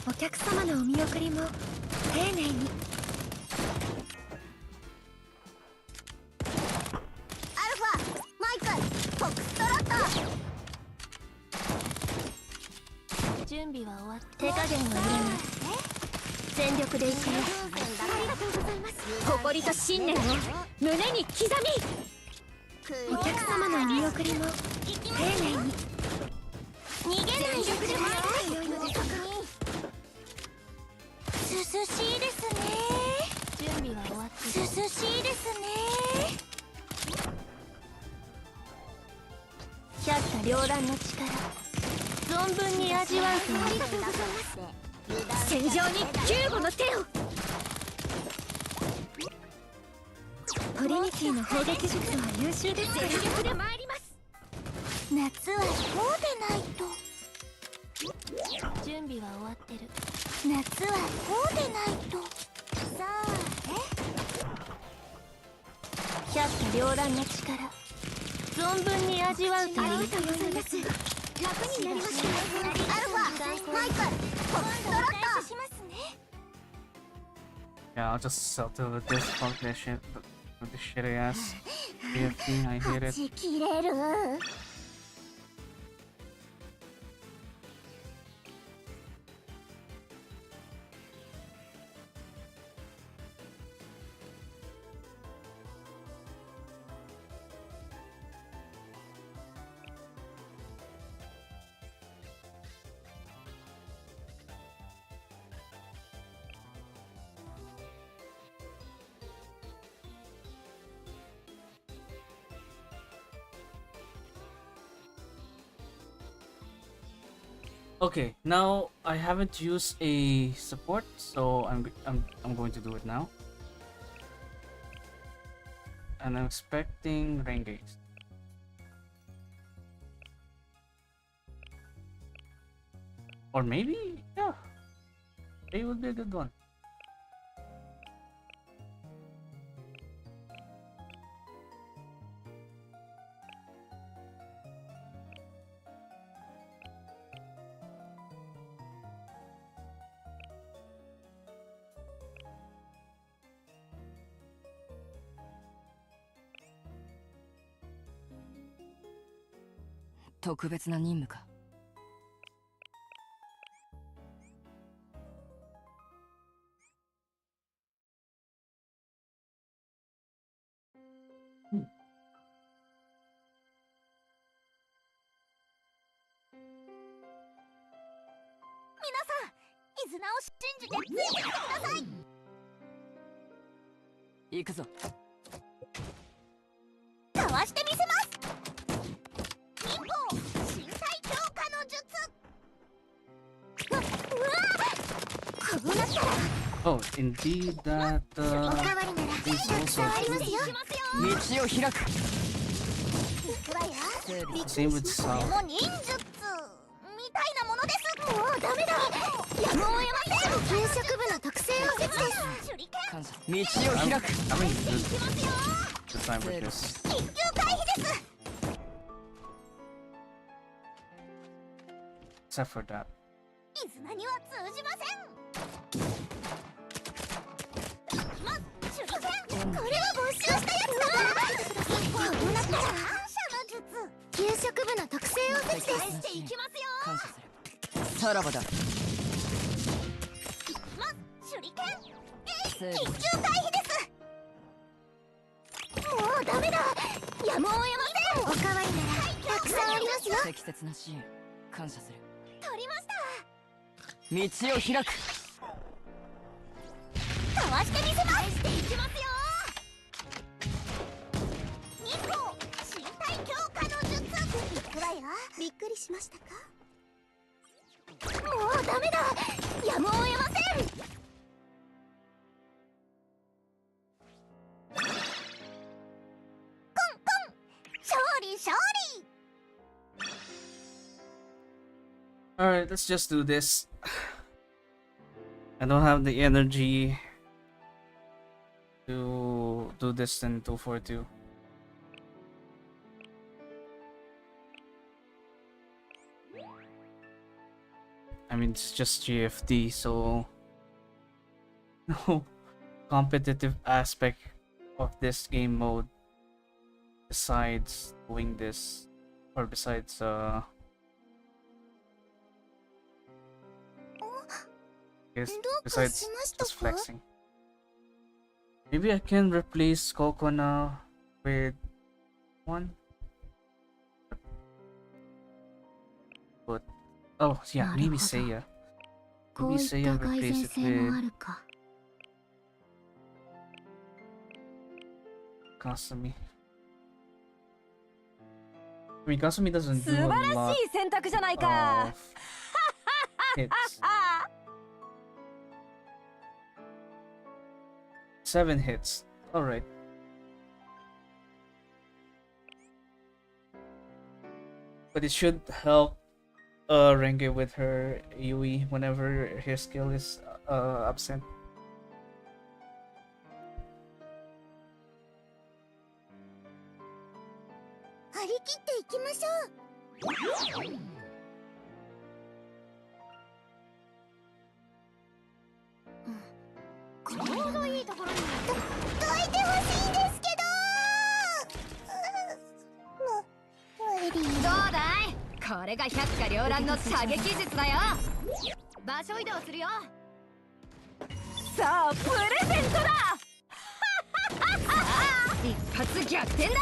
お客様のお見送りも丁寧に。アルファ、マイク、フォックストロット。準備は終わって手加減は入れない。全力でいきます。風船だから。ありがとうございます。誇りと信念を胸に刻み。お客様のお見送りも丁寧に。逃げないでください。良いのですか。涼しいですね。準備は終わってる。涼しいですね。百花繚乱の力存分に味わうといい。ありがとうございます。油断戦場に救護の手を。トリニティの砲撃術は優秀ですから。全力で参ります。夏はこうでないと。準備は終わってる。夏はこうでないと。さあ百花繚乱の力存分に味わうといい。ありがとうございます。楽になりました。アルファ、マイク、フォックストロット。しますね。 Yeah, I'll just settle with this shit, with this shitty ass JFD. I hate it. ち切れる。Okay, now I haven't used a support, so I'm going to do it now. And I'm expecting Rengates. Or maybe, yeah, they would be a good one. 特別な任務か。絆を信じてついてきてください。行くぞ。かわしてみせます。忍法身体強化の術。うわこうなったら Oh, indeed that おかわりなら is たく also さんありますよ。道を開く。行くわよ。びっくり same with これ Sao. も忍術みたいなものです。もうダメだ。やむを得ません。給食部の特製おせちです。手裏剣感謝。道を I'm 開く。 having いきますよ。 good time with this. 緊急回避です。 Except for that. 絆には通じません。いきます。手裏剣。これは没収したやつだ。こうなったら反射の術。給食部の特製おせちです。していきますよ。感謝する。さらばだ。いきます。手裏剣。セーブ緊急回避です。もうダメだ。やむを得ません。おかわりならたくさんありますよ。適切な支援感謝する。取りました。道を開く。かわしてみせます。していきますよ。忍法身体強化の術。いくわよ。びっくりしましたか。もうダメだ。やむを得ません。勝利勝利。 Alright, let's just do this. I don't have the energy to do this in 242. I mean, it's just JFD, so no competitive aspect of this game mode besides doing this, or besides Yes, besides just flexing. Maybe I can replace Coco now with one. But oh yeah, maybe Seiya. こ Maybe ういった Seiya 改 replace 善 it 性もあ with るか。 Kasumi. I mean, Kasumi doesn't 素 do 晴 a ら lot しい選択じゃないか。 of hits. 7 hits. Alright. But it should help Renge with her Yui whenever her skill is absent. 張り切っていきましょう。ちょうどいいところにどいてほしいんですけど。無理。どうだい。これが百花繚乱の射撃術だよ。場所移動するよ。さあプレゼントだ。一発逆転だ。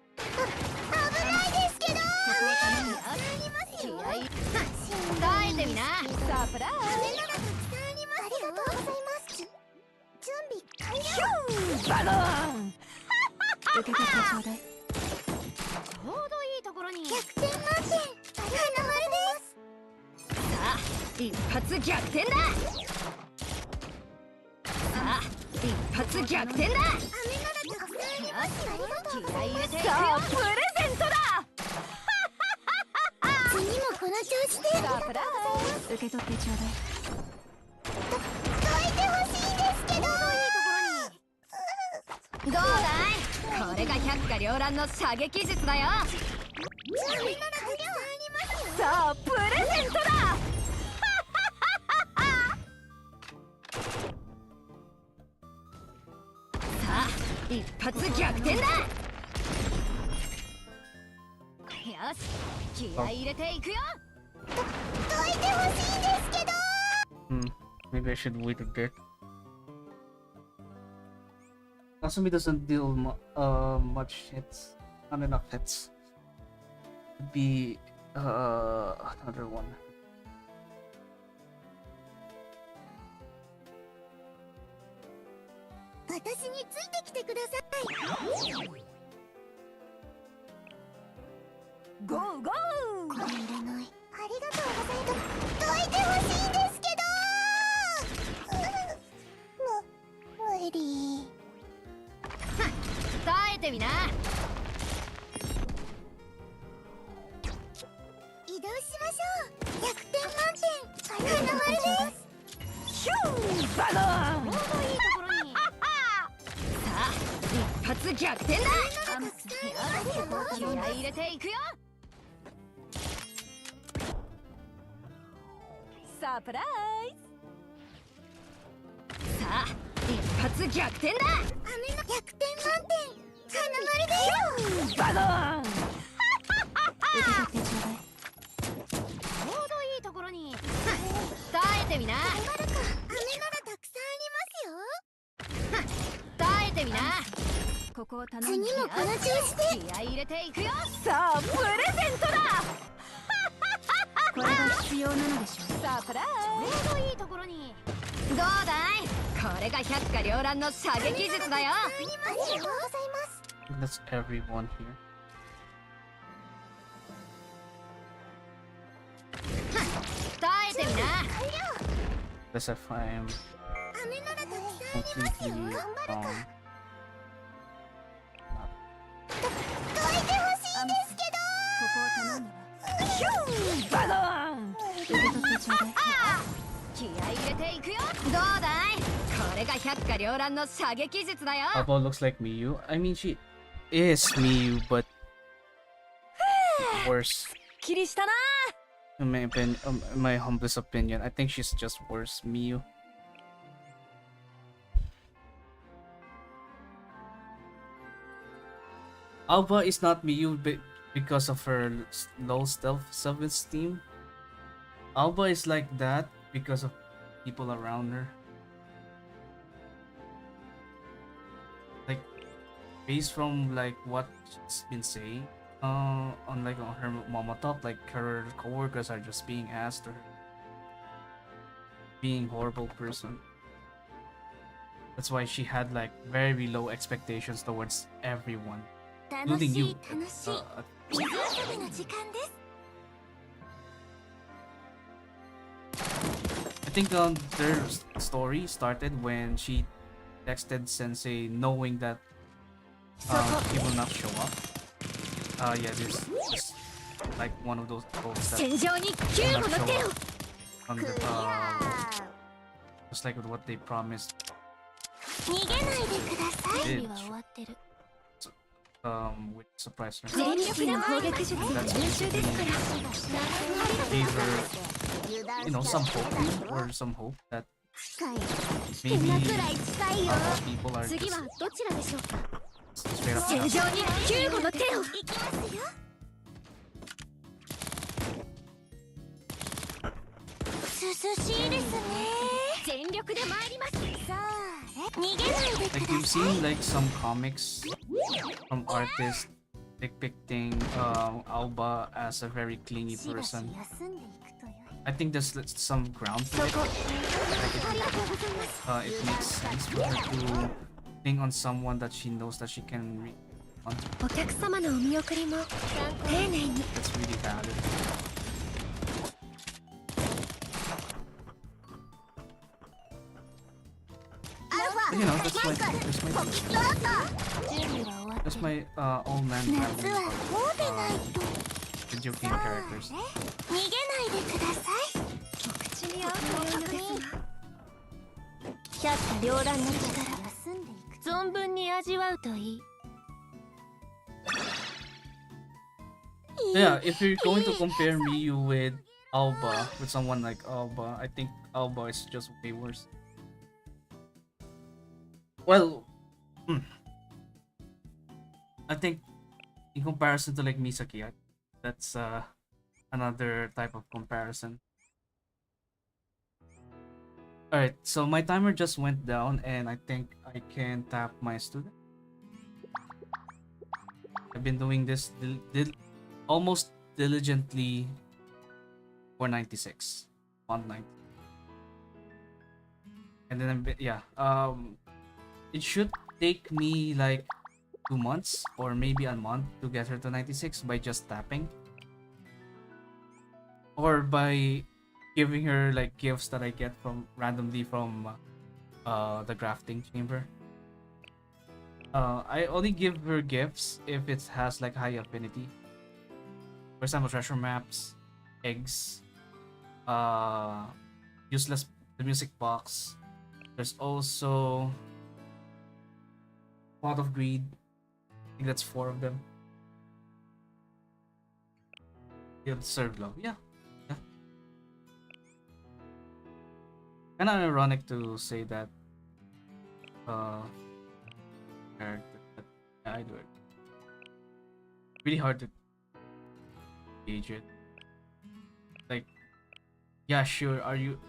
危ないですけど。ありますよ。耐えてみな。サプライ飴ならたくさんありますよ。ありがとうございます。準備完了。ズ。バドーン。受け取ってちょうだい。ちょうどいいところに。100点満点。花丸です。さあ一発逆転だ。さあ一発逆転だ。飴ならたくさんありますよ。ありがとうございます。入れていくよ。さあプレゼントだ。次もこの調子で。サプライ受け取ってちょうだい。どいてほしいんですけど。どうだい。これが百花繚乱の射撃術だよ。飴ならたくさんありますよ。さあプレゼントだ。さあ一発逆転だ。し、気合い入れていくよ。どいてほしいんですけど。Maybe I should wait a bit. Kasumi doesn't deal much hits. Not enough hits. Could be another one. 私についてきてください。ゴーゴー。これいらない。ありがとうございます。どいてほしいんですけど。無理。耐えてみな。移動しましょう。100点満点。花丸です。ヒューバナン。ちょうどいいところに。さあ、一発逆転だ。気合い入れていくよ。サプライさあ、一発逆転だ。100点満点。花丸です。ズバナン。ちょうどいいところに。耐えてみな。頑張るか。飴ならたくさんありますよ。耐えてみな。ここを頼次んで。もこの調子で。気合い入れていくよ。さあプレゼントだ。これが必要なのでしょう。サプライちょうどいいところに。どうだい。これが百花繚乱の射撃術だよ。ありがとうございます。 That's everyone here. 耐えてみな。 Unless if I am 飴ならたくさんあります completely よ。頑張るか。 wrong. どいてほしいんですけど。ここを頼んだわ。ヒューバナン。受け取ってちょうだい。気合い入れていくよ。どうだい。これが百花繚乱の射撃術だよ。 Alba looks like Miyu. I mean, she is Miyu, but worse. キリしたな。In my humblest opinion, I think she's just worse Miyu. Alba is not Miyu because of her low self-esteem. Alba is like that because of people around her. Like, based from like what she's been saying, on her mama top, like her coworkers are just being asked her, being horrible person. That's why she had like very low expectations towards everyone, 楽 including し you. い楽しい。水遊びの時間です。 I think their story started when she texted Sensei knowing that he will not show up. Yeah, this is like one of those quotes that 戦場に will 救 not 護の show 手を。 up on the, just like what they promised 逃げないでください。 did, 準備は終わってる。 which surprised her. 全力で攻撃術は That's 優秀ですから。 gave her, some hope or some hope that 近い。 maybe 手くらい近いよ。 people are 次 just はどちらでしょうか。 straight up 戦場に救護の手を。行きますよ。涼しいですね。全力で参ります。さあ、逃げないで like くだ you've さい。 seen like some comics from artists depicting Alba as a very clingy しばし person. 休んでいくとよい。 I think there's some ground to it. ありがとうございます。 It makes sense for her to cling on someone that she knows that she can on. お客様のお見送りも丁寧に。 That's really valid. You know, that's my 準備は終わって that's る。 my old man 夏 family はこうでないと。 video game characters. 逃げないでください。口に合うというのですが。百花繚乱の力。休んでいく。存分に味わうといい。 Yeah, if you're going to compare Miyu with Alba, with someone like Alba, I think Alba is just way worse. Well, I think in comparison to like Misaki, that's another type of comparison. Alright, so my timer just went down and I think I can tap my student. I've been doing this almost diligently for 96. 190. And then it should take me like 2 months or maybe a month to get her to 96 by just tapping. Or by giving her like gifts that I get from randomly from the crafting chamber. I only give her gifts if it has like high affinity. For example, treasure maps, eggs, useless the music box. There's also Pot of Greed. I think that's 4 of them. You'll serve love. Yeah. Kind of ironic to say that character, but yeah, I do it. Really hard to gauge it. Like, yeah, sure. Are you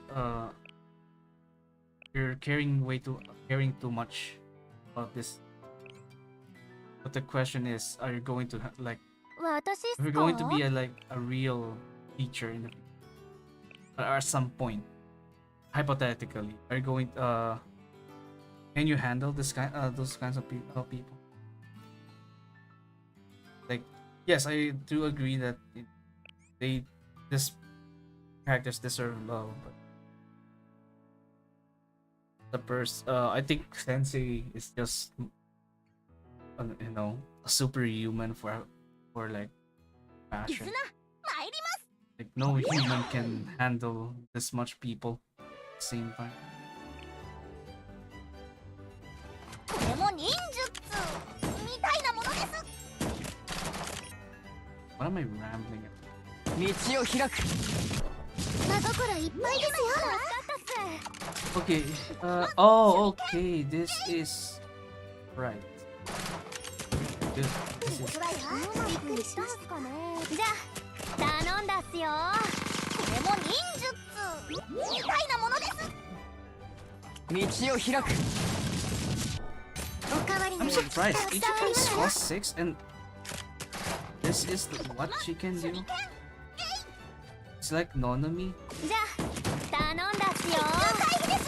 you're caring too much about this? But the question is, are you going to like? 私っ If す you're か going to be a real teacher in the future, or at some point, hypothetically, are you going can you handle those kinds of people? Like, yes, I do agree that this characters deserve love, but I think Sensei is just a superhuman for like passion. 参ります Like no human can handle this much people at the same time. これも忍術みたいなものです What am I rambling at? 道を開く真心いっぱいですよ Okay, okay, this is right. Good. This is わよびっくりしましたかねじゃあ頼んだっすよこれも忍術みたいなものです道を開くおかわり I'm surprised. Ichikai saw 6 and this is what she can do. It's like Nonami. じゃあ頼んだっすよ回避です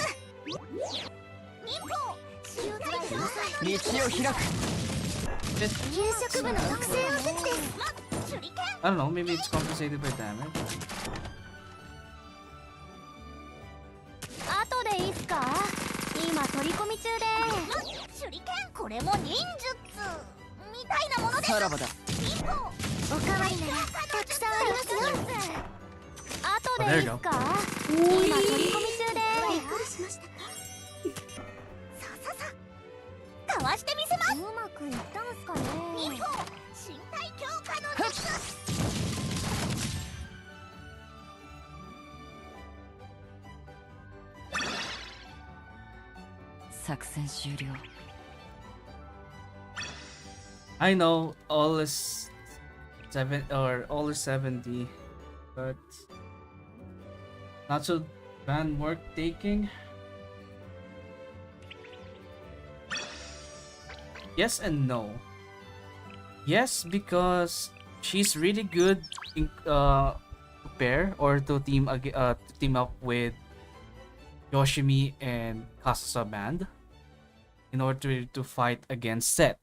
忍法集大成道を開く It, 給食部の特製おせちです手裏剣 I don't know, maybe it's compensated by damage. 後でいいっすか今取り込み中で手裏剣これも忍術みたいなものですさらばだ忍法おかわりならたくさんありますよ後でいいっすか今取り込み中でびっくりしましたかさかわしてみせますうまくいったんすかね忍法身体強化の術作戦終了 I know all is 70, but Natsu ban work taking. Yes and no. Yes, because she's really good in to pair or to team up with Yoshimi and Kasusa band in order to fight against Set.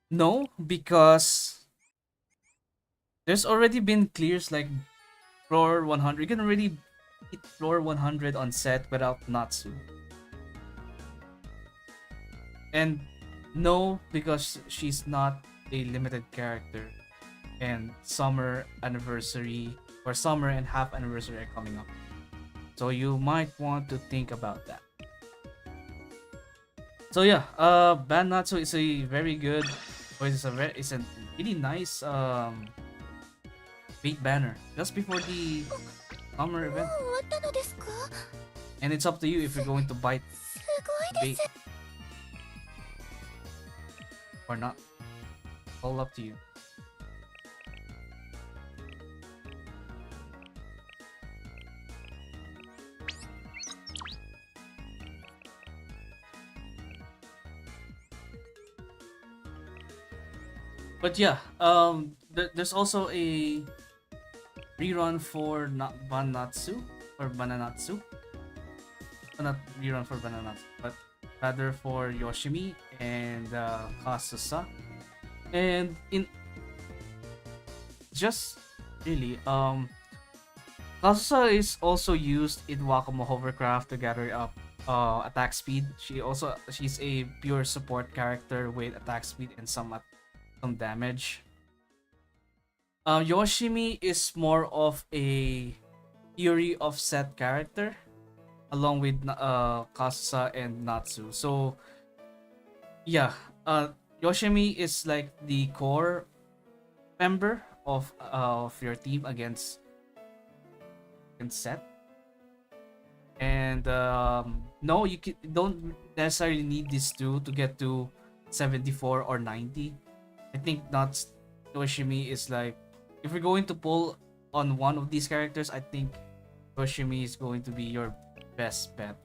No, because there's already been clears like floor 100. You can already hit floor 100 on Set without Natsu. And no, because she's not a limited character, and summer anniversary or summer and half anniversary are coming up. So you might want to think about that. So yeah, Banatsu is a very good, or it's a really nice bait banner just before the summer event, 終わったのですか and it's up to you if you're going to bite すごい bait です or not. All up to you. But yeah, there's also a rerun for bananatsu or bananatsu. Not rerun for bananatsu, but rather for Yoshimi and Kasusa. And in just really Kasusa is also used in Wakamo Hovercraft to gather up attack speed. She's a pure support character with attack speed and some damage. Yoshimi is more of a Fury of set character along with Kasusa and Natsu. So yeah, Yoshimi is like the core member of your team against set. And no, don't necessarily need these two to get to 74 or 90. I think not Yoshimi is like, if you're going to pull on one of these characters, I think Yoshimi is going to be your best bet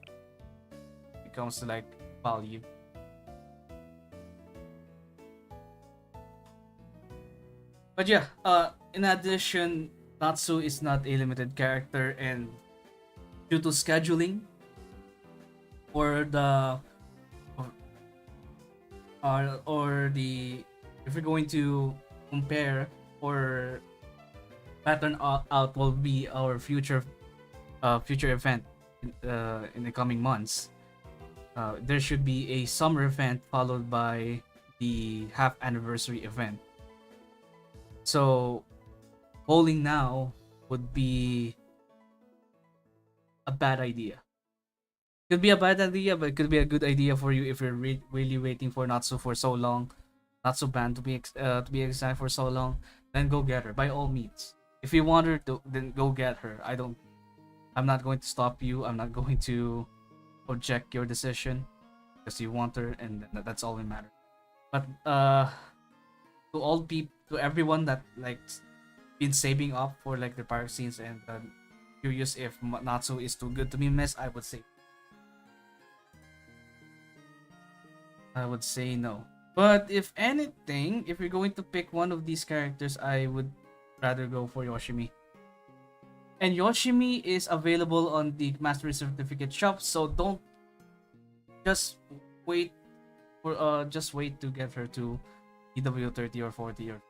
when it comes to like value. But yeah, in addition, Natsu is not a limited character, and due to scheduling or the or the if we're going to compare or pattern out will be our future event in the coming months. There should be a summer event followed by the half anniversary event. So bowling now would be a bad idea. Could be a bad idea, but it could be a good idea for you if you're really waiting for Natsu for so long, Natsu band to be exact for so long. Then go get her by all means. If you want her to, then go get her. I'm not going to stop you. I'm not going to object your decision because you want her, and that's all that matters. But to everyone that like been saving up for like the park scenes and curious if Natsu is too good to be missed, I would say no. But if anything, if you're going to pick one of these characters, I would rather go for Yoshimi. And Yoshimi is available on the Mastery Certificate shop, so don't just wait just wait to get her to EW 30 or 40 or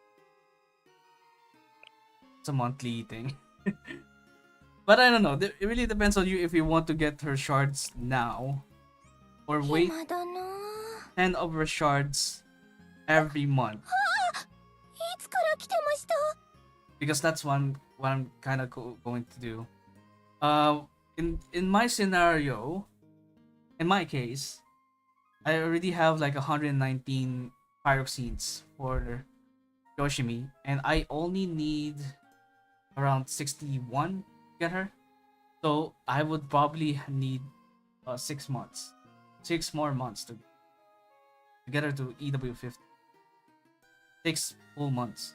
it's a monthly thing. But I don't know. It really depends on you if you want to get her shards now or wait 10 of her shards every month. いつから来てました？ Because that's what I'm kind of going to do. In my scenario, in my case, I already have like 119 pyroxenes for Yoshimi, and I only need around 61 to get her. So I would probably need 6 months, 6 more months to get her to EW 50. 6 full months.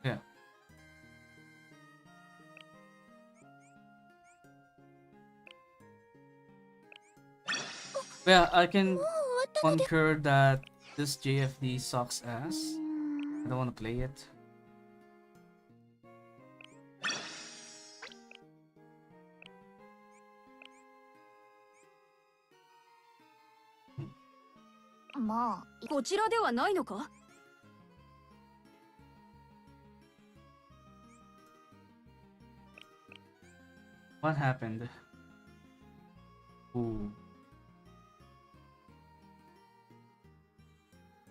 Yeah. Yeah, I can concur that this JFD sucks ass. I don't want to play it. まあ、こちらではないのか？ What happened? Ooh.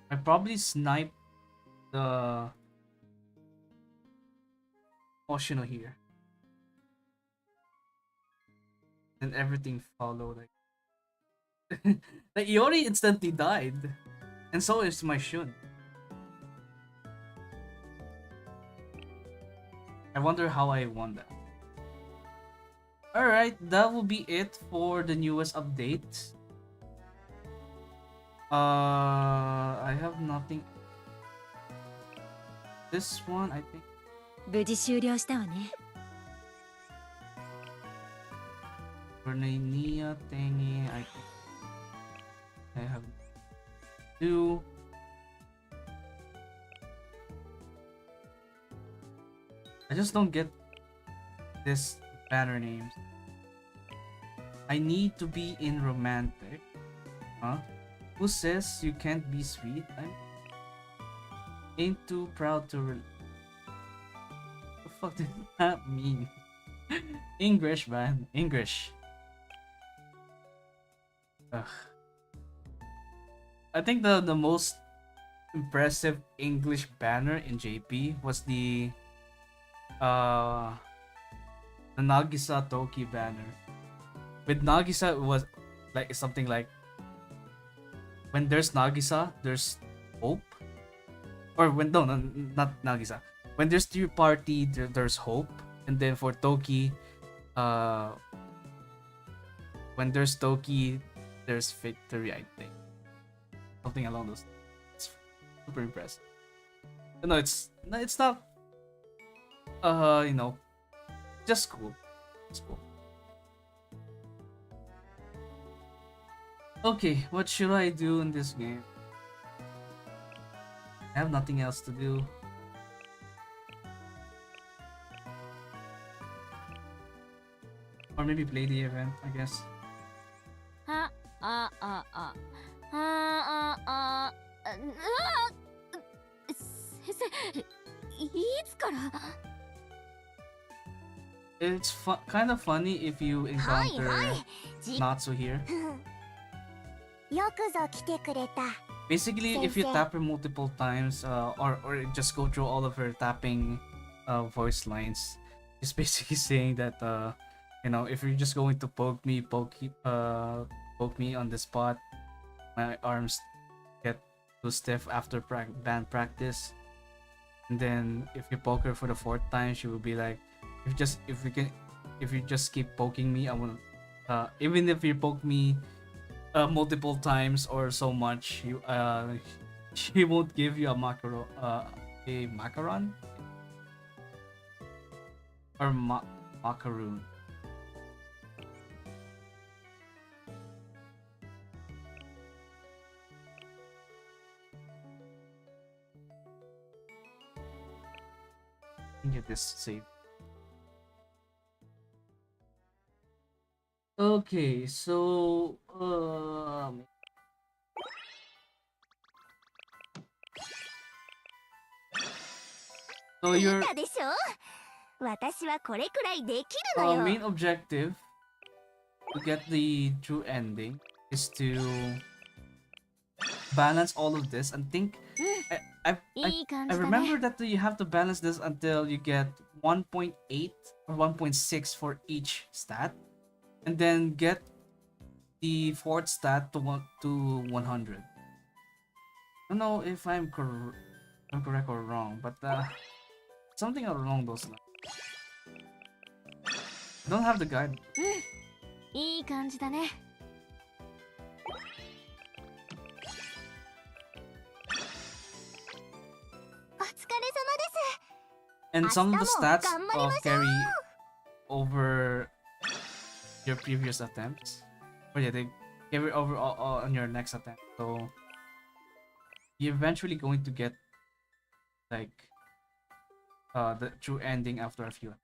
I probably sniped the Oshino here. And everything followed. Like Iori instantly died. And so is my Shun. I wonder how I won that. Alright, that will be it for the newest update. I have nothing. This one, I think. 無事終了したわね。Bernania thingy. I have two. I just don't get this banner names. I need to be in romantic. Huh? Who says you can't be sweet? I ain't too proud to. What the fuck did that mean? English, man. English. Ugh. I think the most impressive English banner in JP was the Nagisa Toki banner. With Nagisa, it was like something like, when there's Nagisa, there's hope. Or when no, not Nagisa. When there's your party, there's hope. And then for Toki, when there's Toki, there's victory. I think something along those. It's super impressive. No, it's not. Just cool. It's cool. Okay, what should I do in this game? I have nothing else to do. Or maybe play the event, I guess. 先生、いつから？ It's kind of funny if you encounter Natsu here. よくぞ来てくれた。 Basically, if you tap her multiple times, or just go through all of her tapping voice lines, it's basically saying that if you're just going to poke me on the spot, my arms get too stiff after band practice. And then if you poke her for the fourth time, she will be like, if you just keep poking me, I will, even if you poke me multiple times or so much, she won't give you a macaron or macaroon. Get this saved. Okay, so your でしょ？私はこれくらいできるのよ。 main objective to get the true ending is to balance all of this and think. I remember that you have to balance this until you get 1.8 or 1.6 for each stat, and then get the fourth stat to 100. I don't know if I'm correct or wrong, but something along those lines. I don't have the guide. いい感じだね。 And some of the stats carry over your previous attempts. Or yeah, they carry over on your next attempt. So you're eventually going to get like the true ending after a few.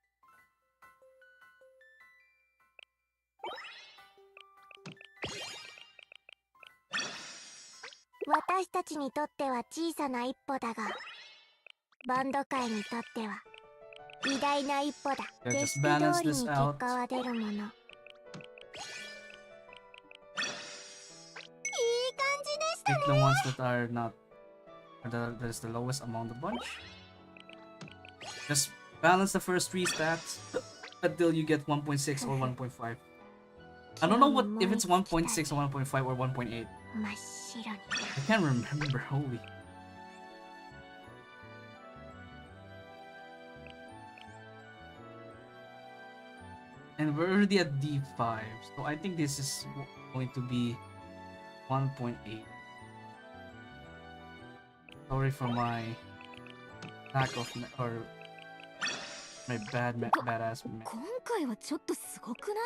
私たちにとっては小さな一歩だが、バンド界にとっては偉大な一歩だ。レシピ通りに結果は出るもの。いい感じでしたね。 Pick the ones that are not that is the lowest among the bunch. Just balance the first three stats until you get 1.6 or 1.5. I don't know what if it's 1.6 or 1.5 or 1.8. I can't remember. Holy. And we're already at D5, so I think this is going to be 1.8. Sorry for my lack of or my badass. 今回はちょっとすごくない？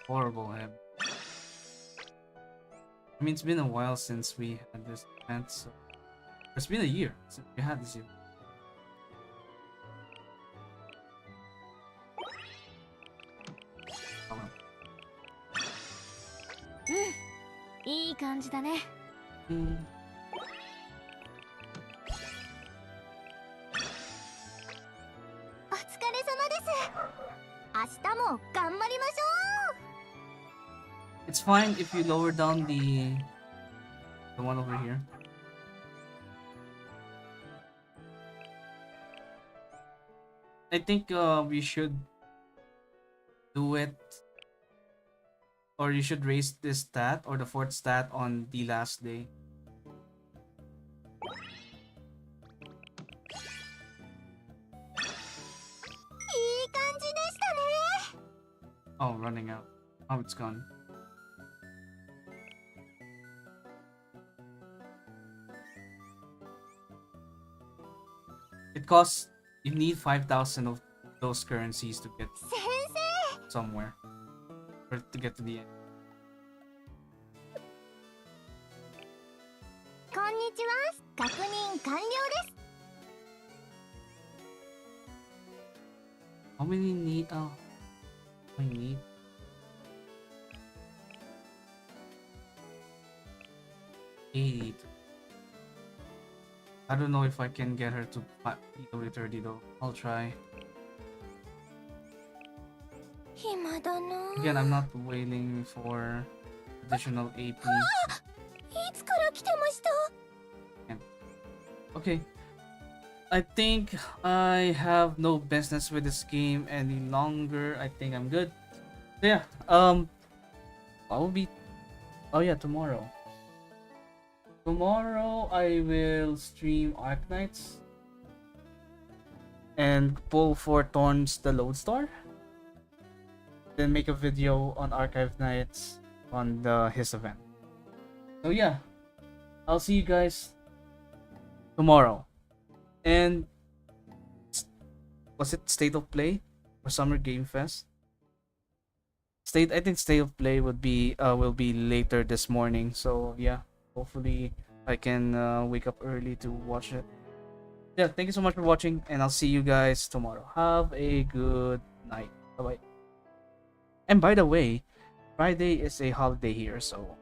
horrible. I mean, it's been a while since we had this event, so it's been a year since we had this event. Oh, well. いい感じだね。 Mm. お疲れ様です。明日も頑張りましょう。 It's fine if you lower down the one over here. I think we should do it, or you should raise this stat or the fourth stat on the last day. Oh, running out. Oh, it's gone. It costs. You need 5,000 of those currencies to get 先生。 somewhere, or to get to the end. こんにちは。確認完了です。 How many need? Oh, I need 80. I don't know if I can get her to PW30 though. I'll try. 暇だな。 Again, I'm not waiting for additional AP. いつから来てました？ Okay. I think I have no business with this game any longer. I think I'm good. So yeah, I will be. Oh yeah, tomorrow. Tomorrow I will stream Arknights and pull for Thorns the Lodestar. Then make a video on Archive Nights on his event. So yeah, I'll see you guys tomorrow. And was it State of Play or Summer Game Fest? I think State of Play will be later this morning. So yeah, hopefully I can wake up early to watch it. Yeah, thank you so much for watching, and I'll see you guys tomorrow. Have a good night. Bye bye. And by the way, Friday is a holiday here, so